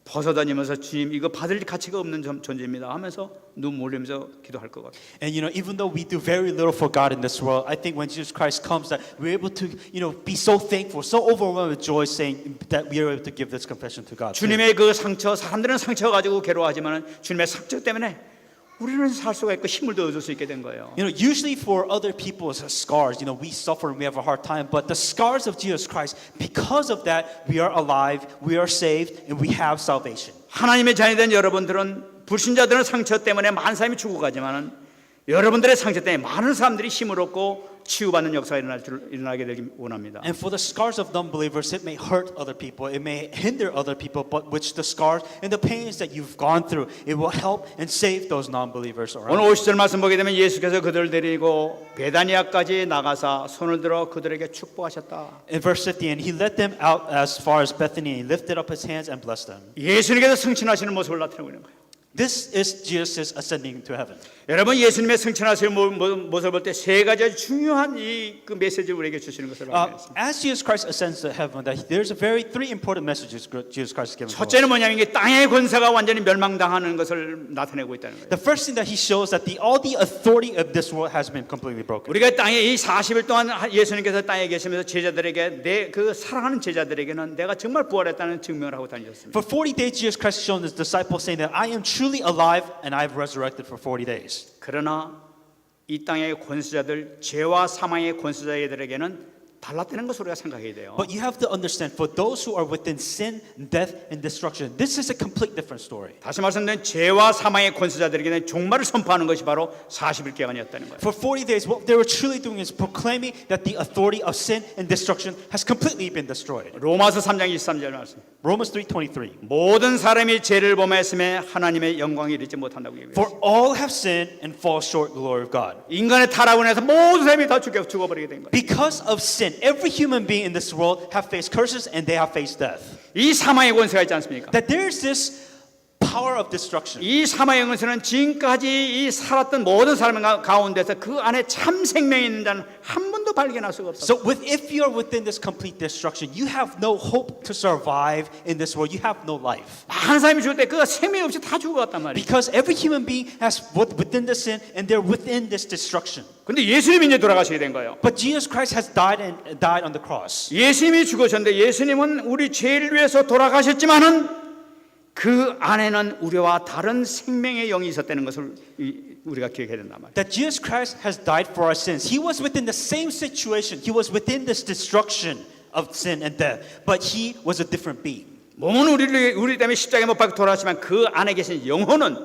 벗어다니면서 주님 이거 받을 가치가 없는 존재입니다 하면서 눈물 흘리면서 기도할 것 같아요. And you know, even though we do very little for God in this world, I think when Jesus Christ comes, that we're able to, you know, be so thankful, so overwhelmed with joy, saying that we are able to give this confession to God. too. 주님의 그 상처, 사람들은 상처 가지고 괴로워하지만 주님의 상처 때문에 우리는 살 수가 있고 힘을 더 얻을 수 있게 된 거예요. You know, usually for other people's scars, you know, we suffer and we have a hard time. But the scars of Jesus Christ, because of that, we are alive, we are saved, and we have salvation. 하나님의 자녀된 여러분들은 불신자들은 상처 때문에 많은 사람이 죽어가지만은 여러분들의 상처 때문에 많은 사람들이 힘을 얻고 치유받는 역사가 일어나게 되길 원합니다. And for the scars of non-believers, it may hurt other people, it may hinder other people, but which the scars and the pains that you've gone through, it will help and save those non-believers around. 오늘 50절 말씀 보게 되면 예수께서 그들을 데리고 베다니아까지 나가사 손을 들어 그들에게 축복하셨다. In verse 50, and he led them out as far as Bethany, and he lifted up his hands and blessed them. 예수님께서 승천하시는 모습을 나타내고 있는 거예요. This is Jesus ascending to heaven. 여러분 예수님의 승천하시는 모습을 볼 때 세 가지 중요한 그 메시지를 우리에게 주시는 것을 알겠습니다. As Jesus Christ ascends to heaven, that there's three important messages Jesus Christ is giving to us. 첫째는 뭐냐면 이게 땅의 권세가 완전히 멸망당하는 것을 나타내고 있다는 거예요. The first thing that he shows that all the authority of this world has been completely broken. 우리가 땅에 이 40일 동안 예수님께서 땅에 계시면서 제자들에게 내 그 사랑하는 제자들에게는 내가 정말 부활했다는 증명을 하고 다니셨습니다. For 40 days, Jesus Christ shown his disciples saying that I am truly alive and I've resurrected for 40 days. 그러나 이 땅의 권세자들, 죄와 사망의 권세자들에게는 달랐다는 것을 우리가 생각해야 돼요. But you have to understand, for those who are within sin, death, and destruction, this is a complete different story. 다시 말씀드리면 죄와 사망의 권세자들에게는 종말을 선포하는 것이 바로 40일 기간이었다는 거예요. For 40 days, what they were truly doing is proclaiming that the authority of sin and destruction has completely been destroyed. 로마서 3장 23절 말씀. Romans 3:23. 모든 사람이 죄를 범했음에 하나님의 영광에 이르지 못한다고 얘기해요. For all have sinned and fall short of the glory of God. 인간의 타락으로 인해서 모든 사람이 다 죽어버리게 된 거예요. Because of sin, every human being in this world have faced curses and they have faced death. 이 사망의 권세가 있지 않습니까? That there is this power of destruction. 이 사망의 영에서는 지금까지 이 살았던 모든 사람 가운데서 그 안에 참 생명이 있는 자는 한 번도 발견할 수가 없어. So if you're within this complete destruction, you have no hope to survive in this world. You have no life. 많은 사람이 죽을 때 그가 생명이 없이 다 죽어갔단 말이야. Because every human being has within the sin and they're within this destruction. 근데 예수님이 이제 돌아가시게 된 거예요. But Jesus Christ has died on the cross. 예수님이 죽으셨는데 예수님은 우리 죄를 위해서 돌아가셨지만은 그 안에는 우리와 다른 생명의 영이 있었다는 것을 우리가 기억해야 된단 말이에요. That Jesus Christ has died for our sins. He was within the same situation. He was within this destruction of sin and death. But he was a different being. 몸은 우리 때문에 십자가에 못 박혀 돌아가시지만 그 안에 계신 영혼은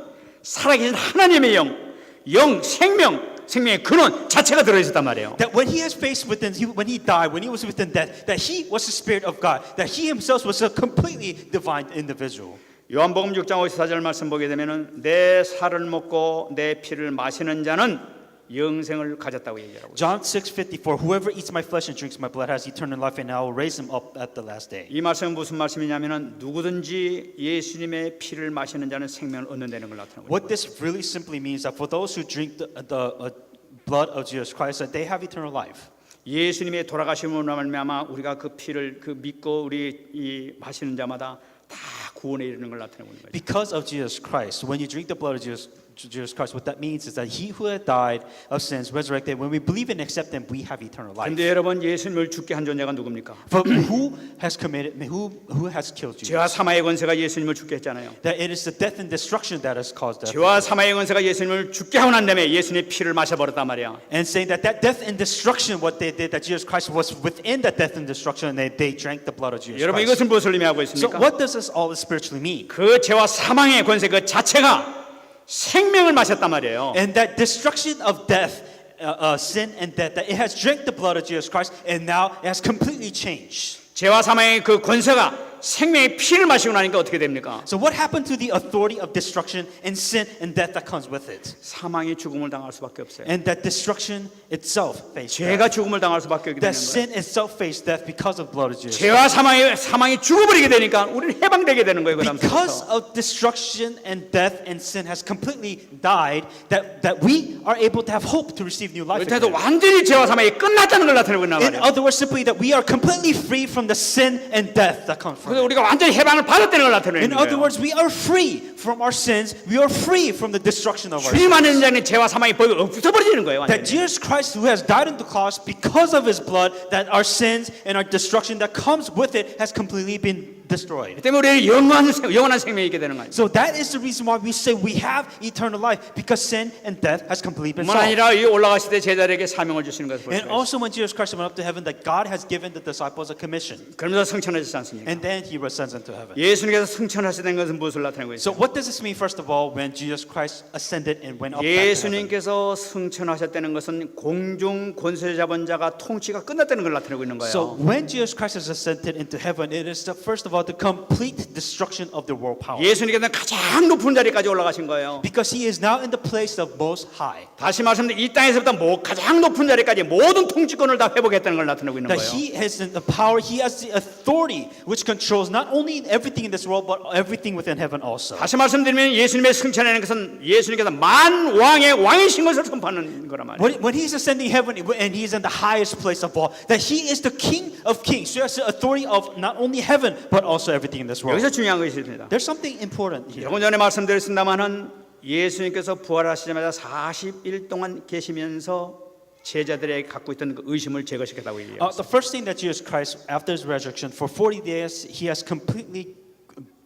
살아계신 하나님의 영, 생명의 근원 자체가 들어있었단 말이에요. That when he has faced within, when he died, when he was within death, that he was the Spirit of God. That he himself was a completely divine individual. 요한복음 6장 54절 말씀 보게 되면은 내 살을 먹고 내 피를 마시는 자는 영생을 가졌다고 얘기하고 있어요. John 6:54. Whoever eats my flesh and drinks my blood has eternal life, and I will raise him up at the last day. 이 말씀은 무슨 말씀이냐면은 누구든지 예수님의 피를 마시는 자는 생명을 얻는다는 걸 나타내고 있는 What 거예요. this really simply means that for those who drink the blood of Jesus Christ, that they have eternal life. 예수님의 돌아가심으로 말미암아 우리가 그 피를 믿고 우리 이 마시는 자마다 다 구원에 이르는 걸 나타내고 있는 거예요. Because of Jesus Christ, when you drink the blood of Jesus Christ, what that means is that He who had died of sins, resurrected. When we believe and accept Him, we have eternal life. 근데 여러분 예수님을 죽게 한 존재가 누굽니까? But who has killed Jesus? 죄와 사망의 권세가 예수님을 죽게 했잖아요. That it is the death and destruction that has caused death. 죄와 사망의 권세가 예수님을 죽게 하고 난 다음에 예수님의 피를 마셔버렸단 말이야. And saying that death and destruction, what they did, that Jesus Christ was within that death and destruction, and they drank the blood of Jesus 여러분 Christ. 이것은 무엇을 의미하고 So 있습니까? what does this all spiritually mean? 그 죄와 사망의 권세 그 자체가 생명을 마셨단 말이에요. And that destruction of death, sin and death, that it has drank the blood of Jesus Christ, and now it has completely changed. 죄와 사망의 그 권세가 생명의 피를 마시고 나니까 어떻게 됩니까? So what happened to the authority of destruction and sin and death that comes with it? 사망이 죽음을 당할 수밖에 없어요. And that destruction itself faced 죄가 death. 죽음을 당할 수밖에 없게 되는 That 거예요. sin itself faced death because of the blood of Jesus. 죄와 사망이 죽어버리게 되니까 우리는 해방되게 되는 거예요. 그 Because 다음부터. of destruction and death and sin has completely died, that we are able to have hope to receive new life. 그래도 again. 완전히 죄와 사망이 끝났다는 걸 나타내고 있단 In 말이에요. other words, simply that we are completely free from the sin and death that comes from 그래서 it. 우리가 완전히 해방을 받았다는 걸 나타내는 In other 거예요. words, we are free from our sins. We are free from the destruction of our 주님 sins. 안에 있는 자는 죄와 사망이 법이 없어버리는 거예요. That 완전히. Jesus Christ, who has died on the cross because of his blood, that our sins and our destruction that comes with it has completely been destroyed. 때문에 우리 영원한 생명이 있게 되는 거예요. So that is the reason why we say we have eternal life, because sin and death has completely been 뿐만 solved. 아니라 이 올라가실 때 제자들에게 사명을 주시는 것을 볼 And 수가 있어요. also when Jesus Christ went up to heaven, that God has given the disciples a commission. 그러면서 승천하시지 않습니까? And then he ascends into heaven. 예수님께서 승천하시는 것은 무엇을 나타내고 So 있어요? what does this mean, first of all, when Jesus Christ ascended and went up back to heaven? 예수님께서 승천하셨다는 것은 공중 권세 잡은 자가 통치가 끝났다는 걸 나타내고 있는 So 거예요. when Jesus Christ has ascended into heaven, it is first of all the complete destruction of the world power. 예수님께서는 가장 높은 자리까지 올라가신 거예요. Because he is now in the place of most high. 다시 말씀드리면 이 땅에서부터 가장 높은 자리까지 모든 통치권을 다 회복했다는 걸 나타내고 있는 That 거예요. he has the power, he has the authority which controls not only everything in this world but everything within heaven also. 다시 말씀드리면 예수님의 승천하는 것은 예수님께서 만 왕의 왕이신 것을 선포하는 거란 말이에요. When he's ascending heaven and he's in the highest place of all, that he is the King of kings. So he has the authority of not only heaven but also everything in this world. 여기서 중요한 것이 있습니다. There's something important here. 조금 전에 말씀드렸습니다만은 예수님께서 부활하시자마자 40일 동안 계시면서 제자들에게 갖고 있던 그 의심을 제거시켰다고 얘기해요. The first thing that Jesus Christ, after his resurrection, for 40 days, he has completely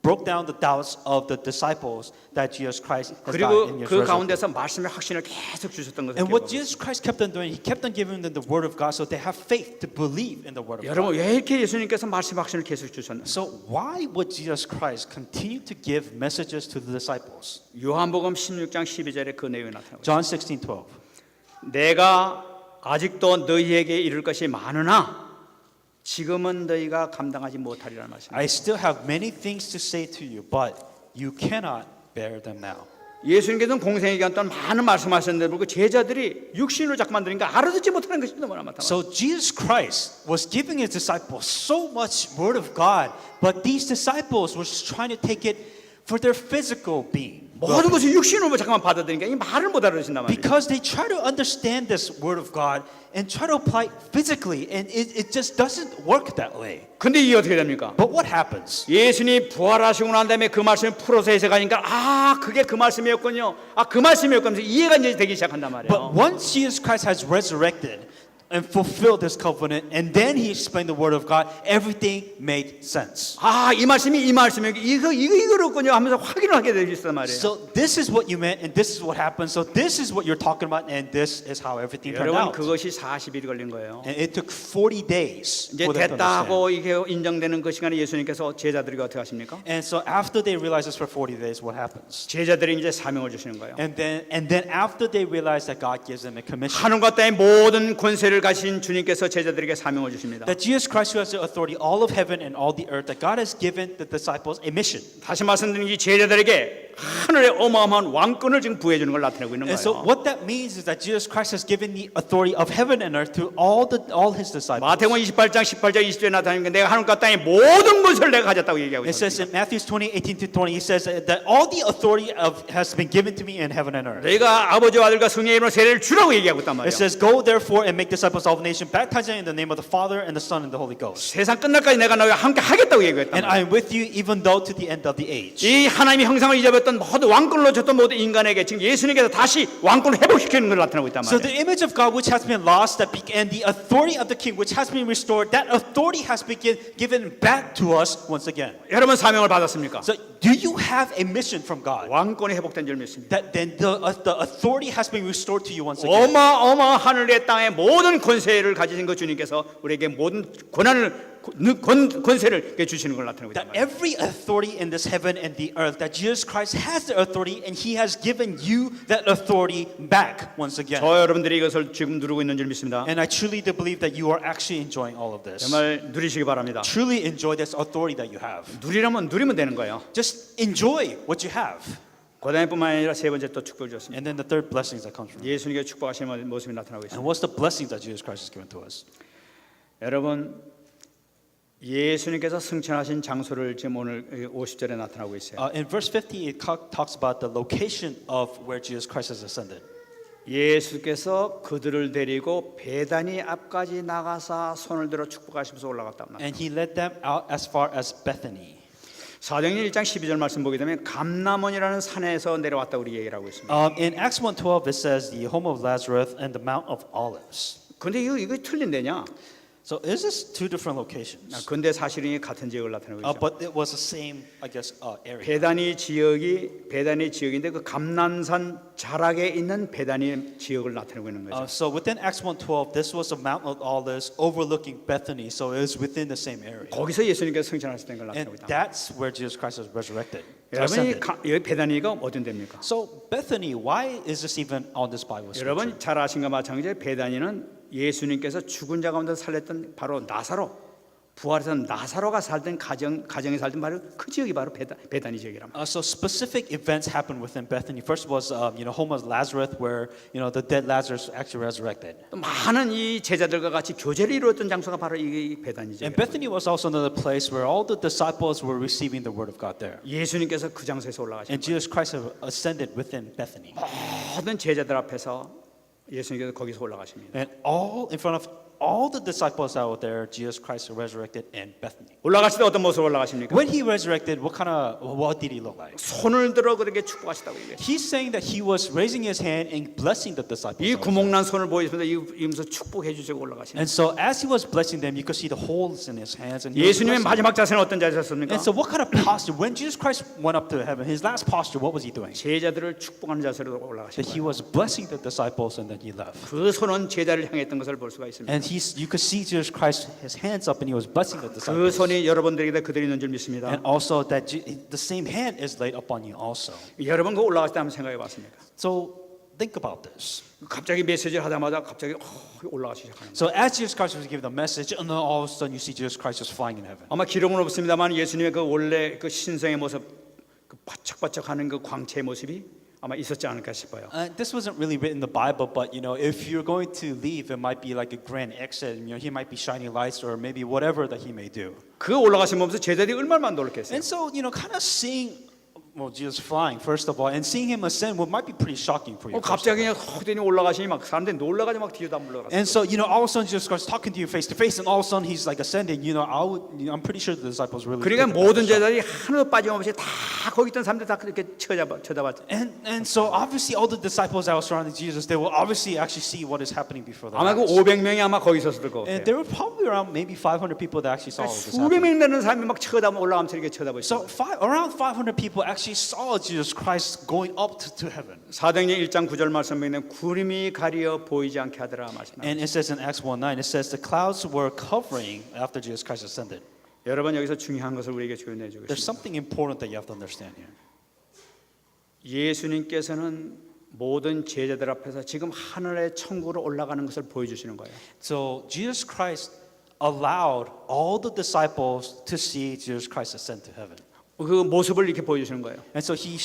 broke down the doubts of the disciples that Jesus Christ has died 그리고 in his 그 resurrection. 가운데서 말씀의 확신을 계속 주셨던 것을 And what 기억하고 Jesus Christ kept on doing, he kept on giving them the word of God so they have faith to believe in the word of 여러분 God. 왜 이렇게 예수님께서 말씀의 확신을 계속 주셨나요? So why would Jesus Christ continue to give messages to the disciples? 요한복음 16장 12절에 그 내용이 나타나고 있어요. John 16:12. 내가 아직도 너희에게 이룰 것이 많으나 지금은 너희가 감당하지 못하리라는 말씀입니다. I still have many things to say to you, but you cannot bear them now. 예수님께서는 공생의 기간 동안 많은 말씀하셨는데 불구하고 제자들이 육신으로 자꾸만 들으니까 알아듣지 못하는 것이 너무나 많다. So Jesus Christ was giving his disciples so much word of God, but these disciples were trying to take it for their physical being. 모든 것을 육신으로 잠깐만 받아들이니까 이 말을 못 알아듣는단 말이에요. Because they try to understand this word of God and try to apply it physically, and it just doesn't work that way. 근데 이게 어떻게 됩니까? But what happens? 예수님이 부활하시고 난 다음에 그 말씀을 풀어서 해석하니까 그게 그 말씀이었군요. 그 말씀이었군요. 이해가 이제 되기 시작한단 말이에요. But once Jesus Christ has resurrected and fulfilled this covenant, and then he explained the word of God, everything made sense. 이 말씀이 이거였군요 하면서 확인을 하게 되셨단 말이에요. So this is what you meant, and this is what happened. So this is what you're talking about, and this is how everything turned 여러분 out. 그것이 40일이 걸린 거예요. And it took 40 days 이제 for them to 됐다 understand. 하고 이게 인정되는 그 시간에 예수님께서 제자들에게 어떻게 하십니까? And so after they realize this for 40 days, what happens? 제자들이 이제 사명을 주시는 거예요. And then after they realize that God gives them a commission, 하늘과 땅의 모든 권세를 가신 주님께서 제자들에게 사명을 주십니다. that Jesus Christ, who has the authority, all of heaven and all the earth, that God has given the disciples a mission. 다시 말씀드린 이 제자들에게 하늘의 어마어마한 왕권을 지금 부여해 주는 걸 나타내고 있는 And so 거예요. what that means is that Jesus Christ has given the authority of heaven and earth to all his disciples. 마태복음 28장 18절 20절에 나타나니까 내가 하늘과 땅의 모든 것을 내가 가졌다고 얘기하고 It says 있습니다. in Matthew 20:18-20, he says that all the authority has been given to me in heaven and earth. 너희가 아버지와 아들과 성령의 이름으로 세례를 주라고 얘기하고 있단 It 말이에요. says, go therefore and make disciples of all nations, baptizing in the name of the Father and the Son and the Holy Ghost. 세상 끝날까지 내가 너희와 함께 하겠다고 얘기했단 And 말이에요. I am with you even though to the end of the age. 이 하나님의 형상을 잊어버렸던 모든 왕권을 놓쳤던 모든 인간에게 지금 예수님께서 다시 왕권을 회복시키는 걸 나타내고 있단 So 말이에요. the image of God which has been lost and the authority of the king which has been restored, that authority has been given back to us once again. 여러분 사명을 받았습니까? So do you have a mission from God? 왕권이 회복된 줄 믿습니다. That then the authority has been restored to you once again. 어마어마한 하늘의 땅의 모든 권세를 가지신 그 주님께서 우리에게 모든 권세를 주시는 걸 나타내고 있단 That 말이에요. every authority in this heaven and the earth, that Jesus Christ has the authority and He has given you that authority back once again. 저 여러분들이 이것을 지금 누리고 있는 줄 믿습니다. And I truly do believe that you are actually enjoying all of this. 정말 누리시기 바랍니다. Truly enjoy this authority that you have. 누리면 되는 거예요. Just enjoy what you have. 고단뿐만 아니라 세 번째 또 축복을 주셨습니다. And then the third blessings that comes from it. 예수님께 축복하시는 모습이 나타나고 있습니다. And what's the blessings that Jesus Christ has given to us? 여러분 예수님께서 승천하신 장소를 지금 오늘 50절에 나타나고 있어요. In verse 50, it talks about the location of where Jesus Christ has ascended. 예수께서 그들을 데리고 베다니 앞까지 나가사 손을 들어 축복하시면서 올라갔다. And He led them out as far as Bethany. 사도행전 1장 12절 말씀 보게 되면 감람원이라는 산에서 내려왔다 우리 얘기를 하고 있습니다. In Acts 1:12, it says the home of Lazarus and the Mount of Olives. 근데 이거 틀린 데냐? So is this two different locations? 근데 사실은 이게 같은 지역을 나타내고 있죠. But it was the same, I guess, area. 베다니 지역인데 그 감난산 자락에 있는 베다니 지역을 나타내고 있는 거죠. So within Acts 1:12, this was a Mount of Olives overlooking Bethany. So it was within the same area. 거기서 예수님께서 승천하셨다는 걸 And 나타내고 있다. that's where Jesus Christ was resurrected. 여러분 ascended. 여기 베다니가 어떤 데입니까? So Bethany, why is this even on this Bible scripture? 여러분 잘 아신가 마찬가지로 베다니는 예수님께서 죽은 자 가운데 살렸던 바로 나사로 부활해서 나사로가 살던 가정에 살던 바로 그 지역이 바로 베다니 지역이란 말이에요. So specific events happened within Bethany. First was, home of Lazarus, where the dead Lazarus actually resurrected. 또 많은 이 제자들과 같이 교제를 이루었던 장소가 바로 이 베다니 And 지역. Bethany was also another place where all the disciples were receiving the word of God there. 예수님께서 그 장소에서 올라가신 And Jesus Christ ascended within Bethany. 모든 제자들 앞에서 예수님께서 거기서 올라가십니다. And all in front of all the disciples out there, Jesus Christ resurrected in Bethany. 올라가실 때 어떤 모습으로 올라가십니까? When he resurrected, what did he look like? 손을 들어 그렇게 축복하시다고 얘기해요. He's saying that he was raising his hand and blessing the disciples. 이 also. 구멍난 손을 보이면서 이면서 축복해 주시고 올라가시는. And so as he was blessing them, you could see the holes in his hands. And he was 예수님의 blessing them. 마지막 자세는 어떤 자세였습니까? And so what kind of posture? When Jesus Christ went up to heaven, his last posture, what was he doing? 제자들을 축복하는 자세로 올라가신 That he 거예요. was blessing the disciples and then he left. 그 손은 제자를 향했던 것을 볼 수가 있습니다. And you could see Jesus Christ, his hands up, and he was blessing the 그 disciples. 손이 여러분들에게 그대로 있는 줄 믿습니다. And also that the same hand is laid upon you also. 여러분 그 올라갈 때 한번 생각해 봤습니까? So think about this. 갑자기 메시지를 하자마자 갑자기 올라가기 시작하는 거예요. So as Jesus Christ was giving the message, and then all of a sudden you see Jesus Christ just flying in heaven. 아마 기록은 없습니다만 예수님의 그 원래 그 신성의 모습, 그 바짝바짝하는 그 광채의 모습이 아마 있었지 않을까 싶어요. This wasn't really written in the Bible, but if you're going to leave, it might be like a grand exit. He might be shining lights, or maybe whatever that he may do. 그 올라가신 보면서 제자들이 얼마나 놀랐겠어요. And so, kind of seeing well, Jesus flying first of all, and seeing him ascend might be pretty shocking for you. first of 갑자기 그냥 헛되니 올라가시니 막 사람들이 놀라가지고 막 뒤에다 물러갔어요. And so, all of a sudden, Jesus Christ talking to you face to face, and all of a sudden, he's like ascending. I'm pretty sure the disciples really. 그러니까 took it 모든 as a shock. 제자들이 하나도 빠짐없이 다 거기 있던 사람들 다 그렇게 쳐다봤죠. And so, obviously, all the disciples that were surrounding Jesus, they will obviously actually see what is happening before their 아마 그 eyes. 500명이 아마 거기 있었을 것 And 같아요. there were probably around maybe 500 people that actually saw all of this 수백 happen. 명 되는 사람이 막 쳐다보면 올라가면서 이렇게 쳐다보죠. So, around 500 people actually saw Jesus Christ going up to heaven. 사도행전 1장 9절 말씀에는 구름이 가리어 보이지 않게 하더라 말씀합니다. And it says in Acts 1:9, it says the clouds were covering after Jesus Christ ascended. 여러분 여기서 중요한 것을 우리에게 조언해 There's 주겠습니다. something important that you have to understand here. 예수님께서는 모든 제자들 앞에서 지금 하늘의 천국으로 올라가는 것을 보여주시는 거예요. So Jesus Christ allowed all the disciples to see Jesus Christ ascend to heaven. 그 모습을 이렇게 보여주시는 거예요. And so he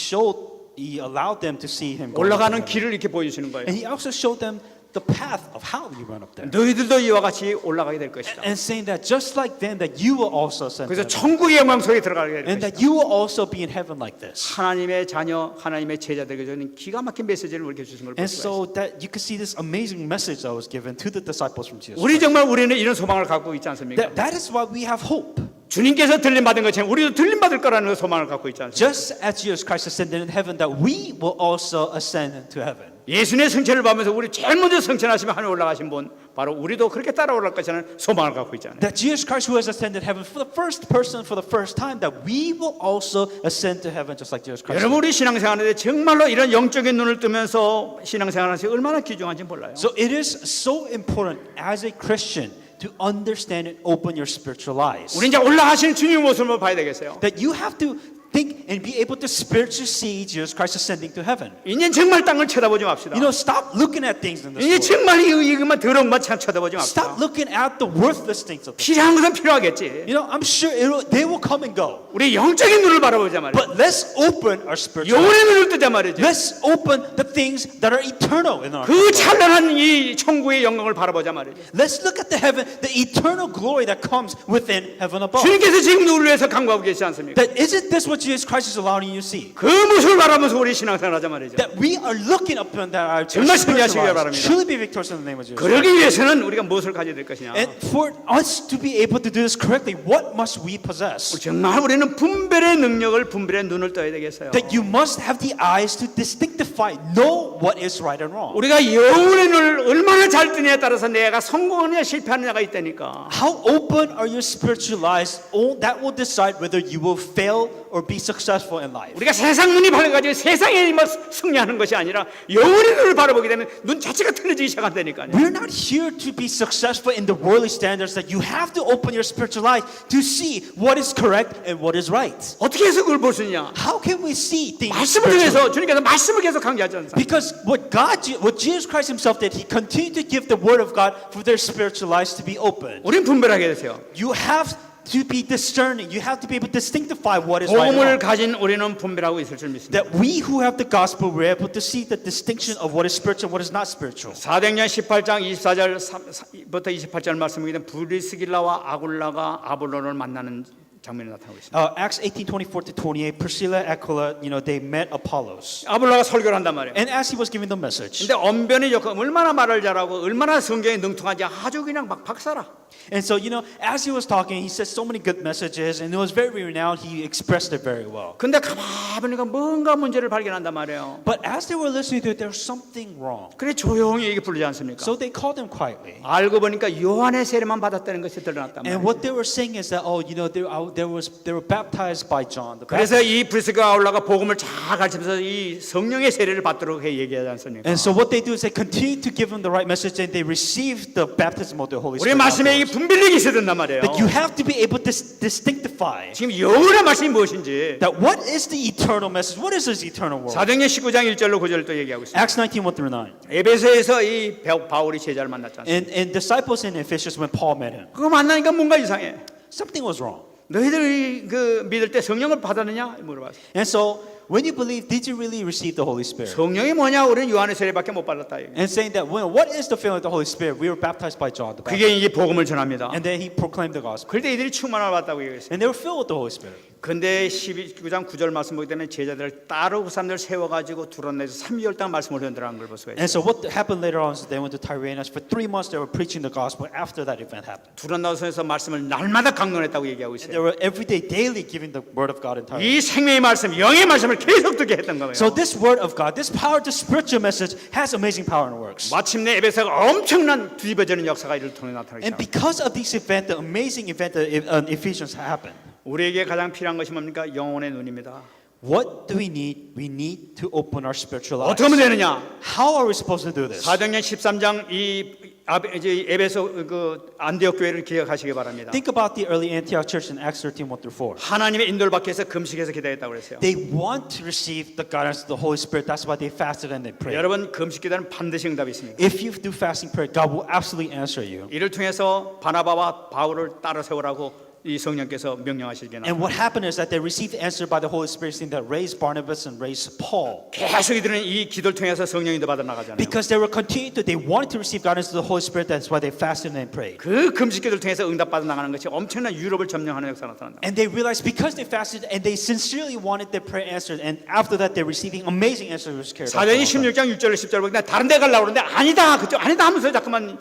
allowed them to see him going up to 올라가는 heaven. 길을 이렇게 보여주시는 거예요. And he also showed them the path of how you run up there. 너희들도 이와 같이 올라가게 될 것이다. And saying that just like them, that you will also ascend to 그래서 heaven. 천국의 영광 속에 들어가게 될 And 것이다. that you will also be in heaven like this. 하나님의 자녀, 하나님의 제자들에게 주는 기가 막힌 메시지를 우리에게 주신 걸 볼 And 수가 so 있어요. that you can see this amazing message that was given to the disciples from Jesus. 우리 정말 우리는 이런 소망을 갖고 있지 않습니까? That is why we have hope. 주님께서 들림 받은 것처럼 우리도 들림 받을 거라는 소망을 갖고 있지 않습니까? Just as Jesus Christ ascended in heaven, that we will also ascend to heaven. 예수님의 성천을 보면서 우리 제일 먼저 성천하시면 하늘 올라가신 분 바로 우리도 그렇게 따라 올라갈 것이라는 소망을 갖고 있잖아요. That Jesus Christ who has ascended heaven for the first person for the first time, that we will also ascend to heaven just like Jesus Christ. 여러분 우리 신앙생활하는데 정말로 이런 영적인 눈을 뜨면서 신앙생활하는 것이 얼마나 귀중한지 몰라요. So it is so important as a Christian to understand and open your spiritual eyes. 우리 이제 올라가시는 주님의 모습을 봐야 되겠어요. That you have to think and be able to spiritually see Jesus Christ ascending to heaven. 이제 정말 땅을 쳐다보지 맙시다. Stop looking at things in this 이제 world. 정말 이것만 더러운 것만 쳐다보지 맙시다. Stop looking at the worthless things of this. 필요한 것은 필요하겠지. I'm sure they will come and go. 우리 영적인 눈을 바라보자 말이야. But let's open our spiritual eyes. 영혼의 눈을 뜨자 말이죠. Let's open the things that are eternal in our 그 lives. 찬란한 이 천국의 영광을 바라보자 말이죠. Let's look at the heaven, the eternal glory that comes within heaven above. 주님께서 지금 우리를 위해서 강구하고 계시지 않습니까? That isn't this what Jesus Christ is allowing you to see? 그 모습을 바라보면서 우리 신앙생활 하자 말이죠. That we are looking upon that our 정말 spiritual 승리하시기 lives 바랍니다. truly be victorious in the name of Jesus. 그러기 위해서는 우리가 무엇을 가져야 될 것이냐? And for us to be able to do this correctly, what must we possess? 정말 우리는 분별의 능력을 분별의 눈을 떠야 되겠어요. That you must have the eyes to distinctify, know what is right and wrong. 우리가 영혼의 눈을 얼마나 잘 뜨냐에 따라서 내가 성공하느냐 실패하느냐가 있다니까. How open are your spiritual eyes? That will decide whether you will fail or be successful in life. 우리가 세상 눈이 밝아가지고 세상에 막 승리하는 것이 아니라 영혼의 눈을 바라보게 되면 눈 자체가 틀려지기 시작한다니까요. We're not here to be successful in the worldly standards. That you have to open your spiritual eyes to see what is correct and what is right. 어떻게 해서 그걸 볼 수 있냐? How can we see things 말씀을 spiritually? 통해서 주님께서 말씀을 계속 강조하지 않습니까? Because what Jesus Christ Himself did, He continued to give the Word of God for their spiritual eyes to be open. 우린 분별하게 되세요. You have to be discerning. You have to be able to distinctify what is right and 복음을 wrong. 가진 우리는 분별하고 있을 줄 믿습니다. That we who have the gospel, we're able to see the distinction of what is spiritual and what is not spiritual. 사도행전 18장 24절부터 28절 말씀에 보면 브리스길라와 아굴라가 아볼로를 만나는 장면이 나타나고 있습니다. Acts 18:24 to 28, Priscilla, Aquila, they met Apollos. 아볼로가 설교를 한단 말이에요. And as he was giving the message, 근데 언변이 좋고 얼마나 말을 잘하고 얼마나 성경에 능통하지 아주 그냥 막 박사라. and so, as he was talking, he said so many good messages, and it was very renowned. He expressed it very well. 근데 가만히 보니까 뭔가 문제를 발견한단 말이에요. But as they were listening to it, there was something wrong. 그래 조용히 얘기 부르지 않습니까? So they called him quietly. 알고 보니까 요한의 세례만 받았다는 것이 드러났단 And 말이에요. what they were saying is that, they were baptized by John the 그래서 Baptist. 이 브리스가 올라가 복음을 잘 가르치면서 이 성령의 세례를 받도록 해 얘기하지 않습니까? And so what they do is they continue to give them the right message, and they receive the baptism of the Holy 우리 Spirit. 말씀에 이 afterwards. 분별력이 있어야 된단 말이에요. That you have to be able to distinctify 지금 영원한 말씀이 무엇인지 that what is the eternal message? What is this eternal world? 사도행전 19장 1절로 9절을 또 얘기하고 있습니다. Acts 19:1 through 9. 에베소에서 이 바울이 제자를 만났지 않습니까? And disciples in Ephesus, when Paul met him, 그거 만나니까 뭔가 이상해. something was wrong. 너희들이 그 믿을 때 성령을 받았느냐 물어봤어요. And so when you believe, did you really receive the Holy Spirit? 성령이 뭐냐? 우리는 요한의 세례밖에 못 받았다. 이거. And saying that, what is the filling of the Holy Spirit? We were baptized by John the Baptist. 그게 이제 복음을 전합니다. And then he proclaimed the gospel. 그럴 때 이들이 충만을 받았다고 얘기했어요. And they were filled with the Holy Spirit. 근데 12장 9절 말씀 보게 되면 제자들을 따로 그 사람들 세워가지고 둘러내서 3개월 동안 말씀을 전달한 걸 볼 수가 And 있어요. so what happened later on is they went to Tyrannus. For 3 months they were preaching the gospel after that event happened. 둘러나서에서 말씀을 날마다 강론했다고 얘기하고 They 있어요. were every day, daily giving the word of God in Tyrannus. 이 생명의 말씀, 영의 말씀을 계속 듣게 했던 거예요. So this word of God, this power, this spiritual message has amazing power and works. 마침내 에베소가 엄청난 뒤집어지는 역사가 이를 통해 나타나기 And 시작합니다. because of this event, the amazing event that Ephesians happened, 우리에게 가장 필요한 것이 뭡니까? 영혼의 눈입니다. what do we need? We need to open our spiritual eyes. 어떻게 하면 되느냐? How are we supposed to do this? 사도행전 13장 이제 에베소 그 안디옥 교회를 기억하시기 바랍니다. Think about the early Antioch church in Acts 13:1-4. 하나님의 인도를 받기 위해서 금식해서 기도했다고 그랬어요. They want to receive the guidance of the Holy Spirit. That's why they fasted and they prayed. 여러분 금식 기도는 반드시 응답이 있습니다. If you do fasting prayer, God will absolutely answer you. 이를 통해서 바나바와 바울을 따라 세우라고 이 성령께서 명령하시게 나. And what happened is that they received the answer by the Holy Spirit, saying that raised Barnabas and raised Paul. 계속 이들은 이 기도를 통해서 성령인도 받아 나가잖아요. Because they were continuing to, they wanted to receive guidance of the Holy Spirit. That's why they fasted and prayed. 그 금식 기도를 통해서 응답 받아 나가는 것이 엄청난 유럽을 점령하는 역사가 나타난다. And they realized because they fasted and they sincerely wanted their prayer answered, and after that they're receiving amazing answers which carried out. 사도행전 16장 6절 10절 보니까 다른 데 가려고 그러는데 아니다 그쪽 아니다 하면서 자꾸만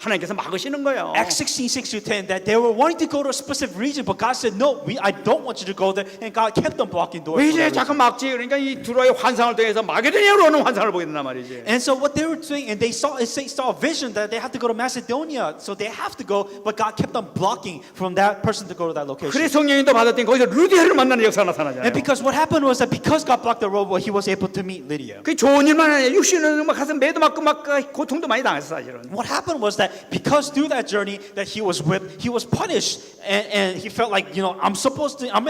하나님께서 막으시는 거예요. Acts 16:6-10 that they were wanting to go to a specific region, but God said, "No, I don't want you to go there." And God kept them blocking doors. 왜 for 이제 that 자꾸 reason. 막지? 그러니까 이 두로의 환상을 통해서 마게도냐로 오는 환상을 보게 된단 말이지. And so what they were doing, and they saw a vision that they had to go to Macedonia, so they have to go, but God kept them blocking from that person to go to that location. 그래 성령인도 받았더니 거기서 루디아를 만나는 역사가 And 나타나잖아요. because what happened was that because God blocked the road, well, he was able to meet Lydia. 그 좋은 일만 아니에요. 육신은 막 가서 매도 맞고 막 고통도 많이 당했어 사실은. What happened was that because through that journey that he was whipped, he was punished, and he felt like, I'm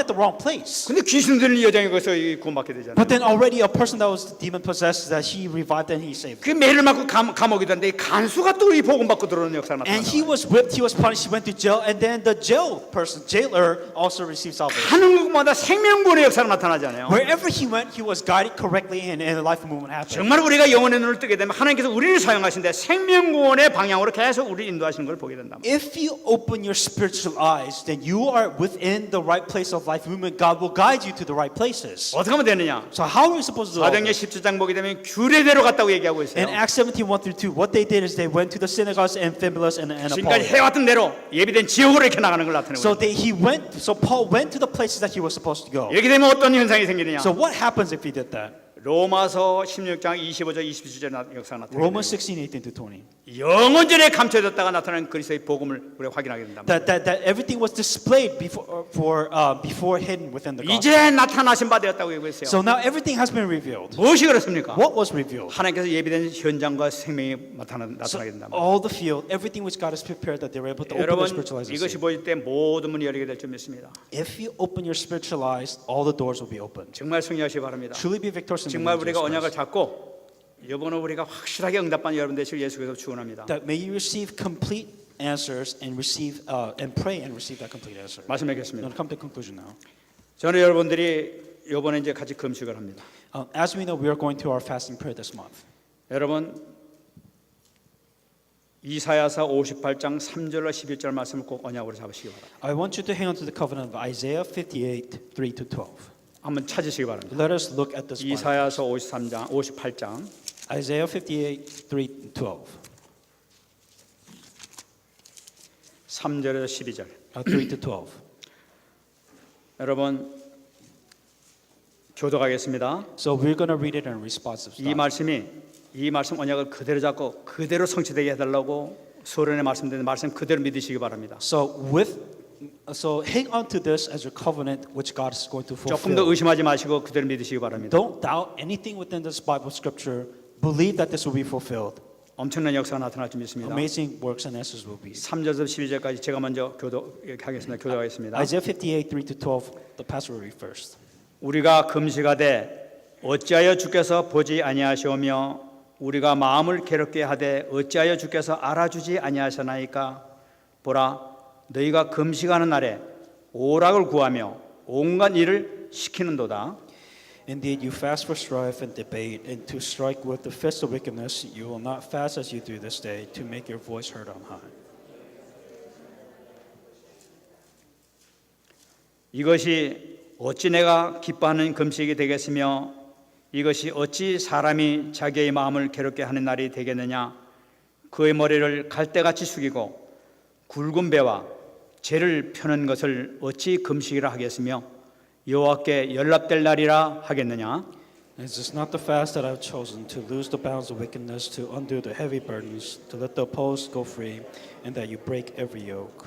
at the wrong place. 근데 귀신 들린 여자이 거기서 구원받게 되잖아요. But then already a person that was demon possessed, that he revived and he saved. 그 매를 맞고 감옥이 됐는데 간수가 또 이 복음 받고 들어오는 역사가 And he 나타나요. was whipped, he was punished, he went to jail, and then the jailer also received salvation. 하는 곳마다 생명구원의 역사가 나타나잖아요. Wherever he went, he was guided correctly, and a life movement happened. 정말 우리가 영혼의 눈을 뜨게 되면 하나님께서 우리를 사용하신데 생명구원의 방향으로 계속 우리를 인도하시는 걸 보게 된다. If you open your spiritual eyes, then you are within the right place of life movement. God will guide you to the right places. 어떻게 하면 되느냐? So how are we supposed to do all 사도행전 this? 17장 보게 되면 규례대로 갔다고 얘기하고 있어요. In Acts 17:1-2, what they did is they went to the synagogues and Amphibulus and 지금까지 Apollos. 해왔던 대로 예비된 지역으로 이렇게 나가는 걸 나타내고 So 있어요. Paul went to the places that he was supposed to go. 이렇게 되면 어떤 현상이 생기느냐? So what happens if he did that? 로마서 16장 25절 27절 역사가 나타나요. Romans 16:18-20. 영원전에 감춰졌다가 나타나는 그리스도의 복음을 우리가 확인하게 된다. That everything was displayed before hidden within the gospel. 이제 나타나신 바 되었다고 얘기했어요. So now everything has been revealed. 무엇이 그렇습니까? What was revealed? 하나님께서 예비된 현장과 생명이 나타나게 된다. All the field, everything which God has prepared, that they were able to open 여러분 their spiritual eyes and 이것이 see. 보일 때 모든 문이 열리게 될 줄 믿습니다. If you open your spiritual eyes, all the doors will be opened. 정말 승리하시기 바랍니다. Truly be victorious in the 정말 name of 우리가 Jesus 언약을 Christ. 잡고 이번에 우리가 확실하게 응답받는 여러분 되시길 예수께서 축원합니다. That may you receive complete answers and receive and pray and receive that complete answer. 말씀 I'm 맺겠습니다. going to come to conclusion now. 저는 여러분들이 이번에 이제 같이 금식을 합니다. As we know, we are going to our fasting prayer this month. 여러분 이사야서 58장 3절로 11절 말씀을 꼭 언약으로 잡으시기 바랍니다. I want you to hang on to the covenant of Isaiah 58:3-12. 한번 찾으시기 바랍니다. Let us look at this one. 이사야서 58장 Isaiah 58:3-12. 3절에서 12절. 3-12. 여러분 교독하겠습니다. So we're going to read it in responsive 이 style. 이 말씀 언약을 그대로 잡고 그대로 성취되게 해달라고 소련에 말씀드린 말씀 그대로 믿으시기 바랍니다. So hang on to this as your covenant, which God is going to 조금 더 fulfill. 의심하지 마시고 그대로 믿으시기 바랍니다. Don't doubt anything within this Bible scripture. Believe that this will be fulfilled. 엄청난 역사가 나타날 줄 믿습니다. Amazing works and answers will be. 3절에서 12절까지 제가 먼저 교독하겠습니다. Isaiah 58:3-12. The pastor will read first. 우리가 금식하되 어찌하여 주께서 보지 아니하시오며 우리가 마음을 괴롭게 하되 어찌하여 주께서 알아주지 아니하시나이까 보라 너희가 금식하는 날에 오락을 구하며 온갖 일을 시키는도다. Indeed, you fast for strife and debate, and to strike with the fist of wickedness. You will not fast as you do this day, to make your voice heard on high. 이것이 어찌 내가 기뻐하는 금식이 되겠으며 이것이 어찌 사람이 자기의 마음을 괴롭게 하는 날이 되겠느냐. 그의 머리를 갈대같이 숙이고 굵은 배와 죄를 펴는 것을 어찌 금식이라 하겠으며 여호와께 연락될 날이라 하겠느냐. Is this not the fast that I have chosen, to loose the bounds of wickedness, to undo the heavy burdens, to let the oppressed go free, and that you break every yoke?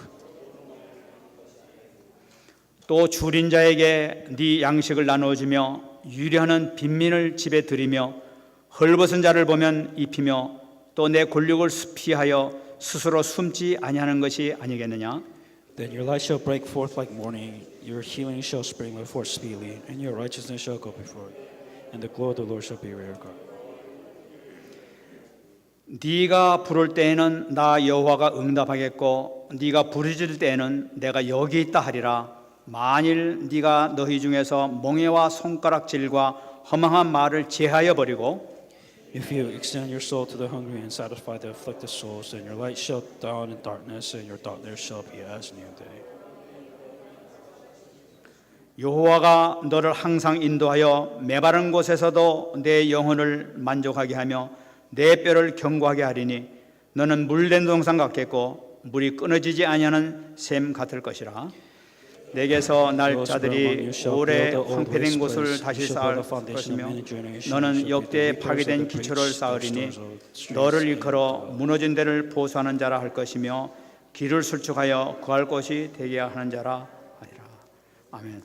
또 줄인 자에게 네 양식을 나누어주며 유리하는 빈민을 집에 들이며 헐벗은 자를 보면 입히며 또 내 권력을 수피하여 스스로 숨지 아니하는 것이 아니겠느냐. Then your light shall break forth like morning, your healing shall spring forth speedily, and your righteousness shall go before you, and the glory of the Lord shall be your God. 네가 부를 때에는 나 여호와가 응답하겠고 네가 부르짖을 때에는 내가 여기 있다 하리라. 만일 네가 너희 중에서 멍에와 손가락질과 허망한 말을 제하여 버리고 If you extend your soul to the hungry and satisfy the afflicted souls, then your light shall dawn in darkness, and your darkness shall be as noonday. 여호와가 너를 항상 인도하여 메마른 곳에서도 내 영혼을 만족하게 하며 내 뼈를 견고하게 하리니 너는 물된 동산 같겠고 물이 끊어지지 아니하는 샘 같을 것이라. 내게서 날 자들이 오래 황폐된 곳을 다시 쌓을 것이며 너는 역대에 파괴된 기초를 쌓으리니 너를 일컬어 무너진 데를 보수하는 자라 할 것이며 길을 술축하여 거할 곳이 되게 하는 자라 하리라. 아멘.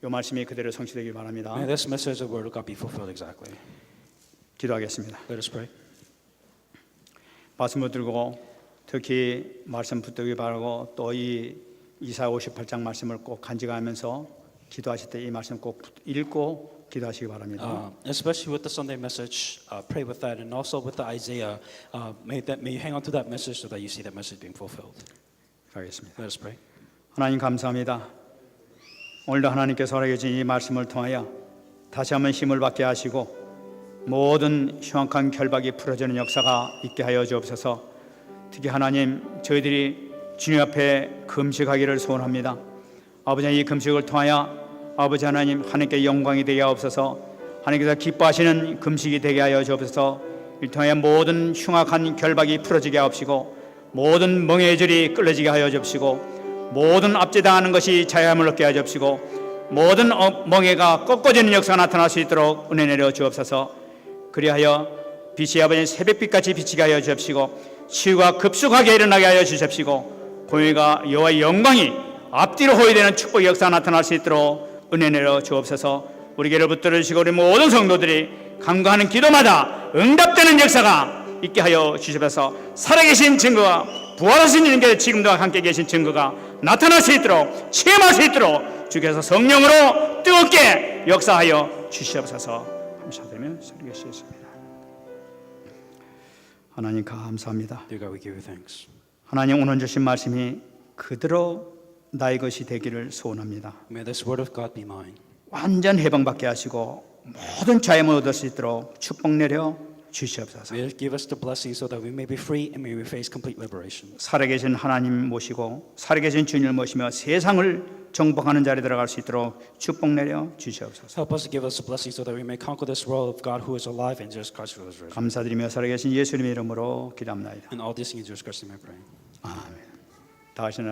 이 말씀이 그대로 성취되길 바랍니다. May this message of the word of God be fulfilled exactly. 기도하겠습니다. Let us pray. 말씀 붙들고 특히 말씀 붙들기 바라고 또 이 이사야 58장 말씀을 꼭 간직하면서 기도하실 때 이 말씀 꼭 읽고 기도하시기 바랍니다. Especially with the Sunday message, pray with that, and also with the Isaiah, may you hang on to that message so that you see that message being fulfilled. 기도하겠습니다. Let us pray. 하나님 감사합니다. 오늘도 하나님께서 허락해주신 이 말씀을 통하여 다시 한번 힘을 받게 하시고 모든 흉악한 결박이 풀어지는 역사가 있게 하여 주옵소서. 특히 하나님 저희들이 주님 앞에 금식하기를 소원합니다. 아버지 이 금식을 통하여 아버지 하나님 하나님께 영광이 되게 하옵소서. 하나님께서 기뻐하시는 금식이 되게 하여 주옵소서. 이를 통하여 모든 흉악한 결박이 풀어지게 하옵시고 모든 멍에줄이 끌어지게 하여 주옵시고 모든 압제당하는 것이 자유함을 얻게 하여 주옵시고 모든 멍에가 꺾어지는 역사가 나타날 수 있도록 은혜 내려 주옵소서. 그리하여 빛이 아버지 새벽빛같이 비치게 하여 주옵시고 치유가 급속하게 일어나게 하여 주십시고 공의가 여호와의 영광이 앞뒤로 호위되는 축복의 역사가 나타날 수 있도록 은혜 내려 주옵소서. 우리 교회를 붙들어 주시고 우리 모든 성도들이 간구하는 기도마다 응답되는 역사가 있게 하여 주시옵소서. 살아계신 증거가 부활하신 주님께서 지금도 함께 계신 증거가 나타날 수 있도록 체험할 수 있도록 주께서 성령으로 뜨겁게 역사하여 주시옵소서. 감사드리며 살아계시겠습니다. 하나님 감사합니다. Dear God, we give you thanks. 하나님 오늘 주신 말씀이 그대로 나의 것이 되기를 소원합니다. May this word of God be mine. 완전 해방받게 하시고 모든 자유를 얻을 수 있도록 축복 내려 주시옵소서. May it give us the blessing so that we may be free and may we face complete liberation. 살아계신 하나님 모시고 살아계신 주님을 모시며 세상을 정복하는 자리에 들어갈 수 있도록 축복 내려 주시옵소서. Help us to give us a blessing so that we may conquer this world of God who is alive and Jesus Christ who is risen. 감사드리며 살아계신 예수님의 이름으로 기도합니다. And all these things in Jesus Christ's name I pray. 아멘. 다 하시나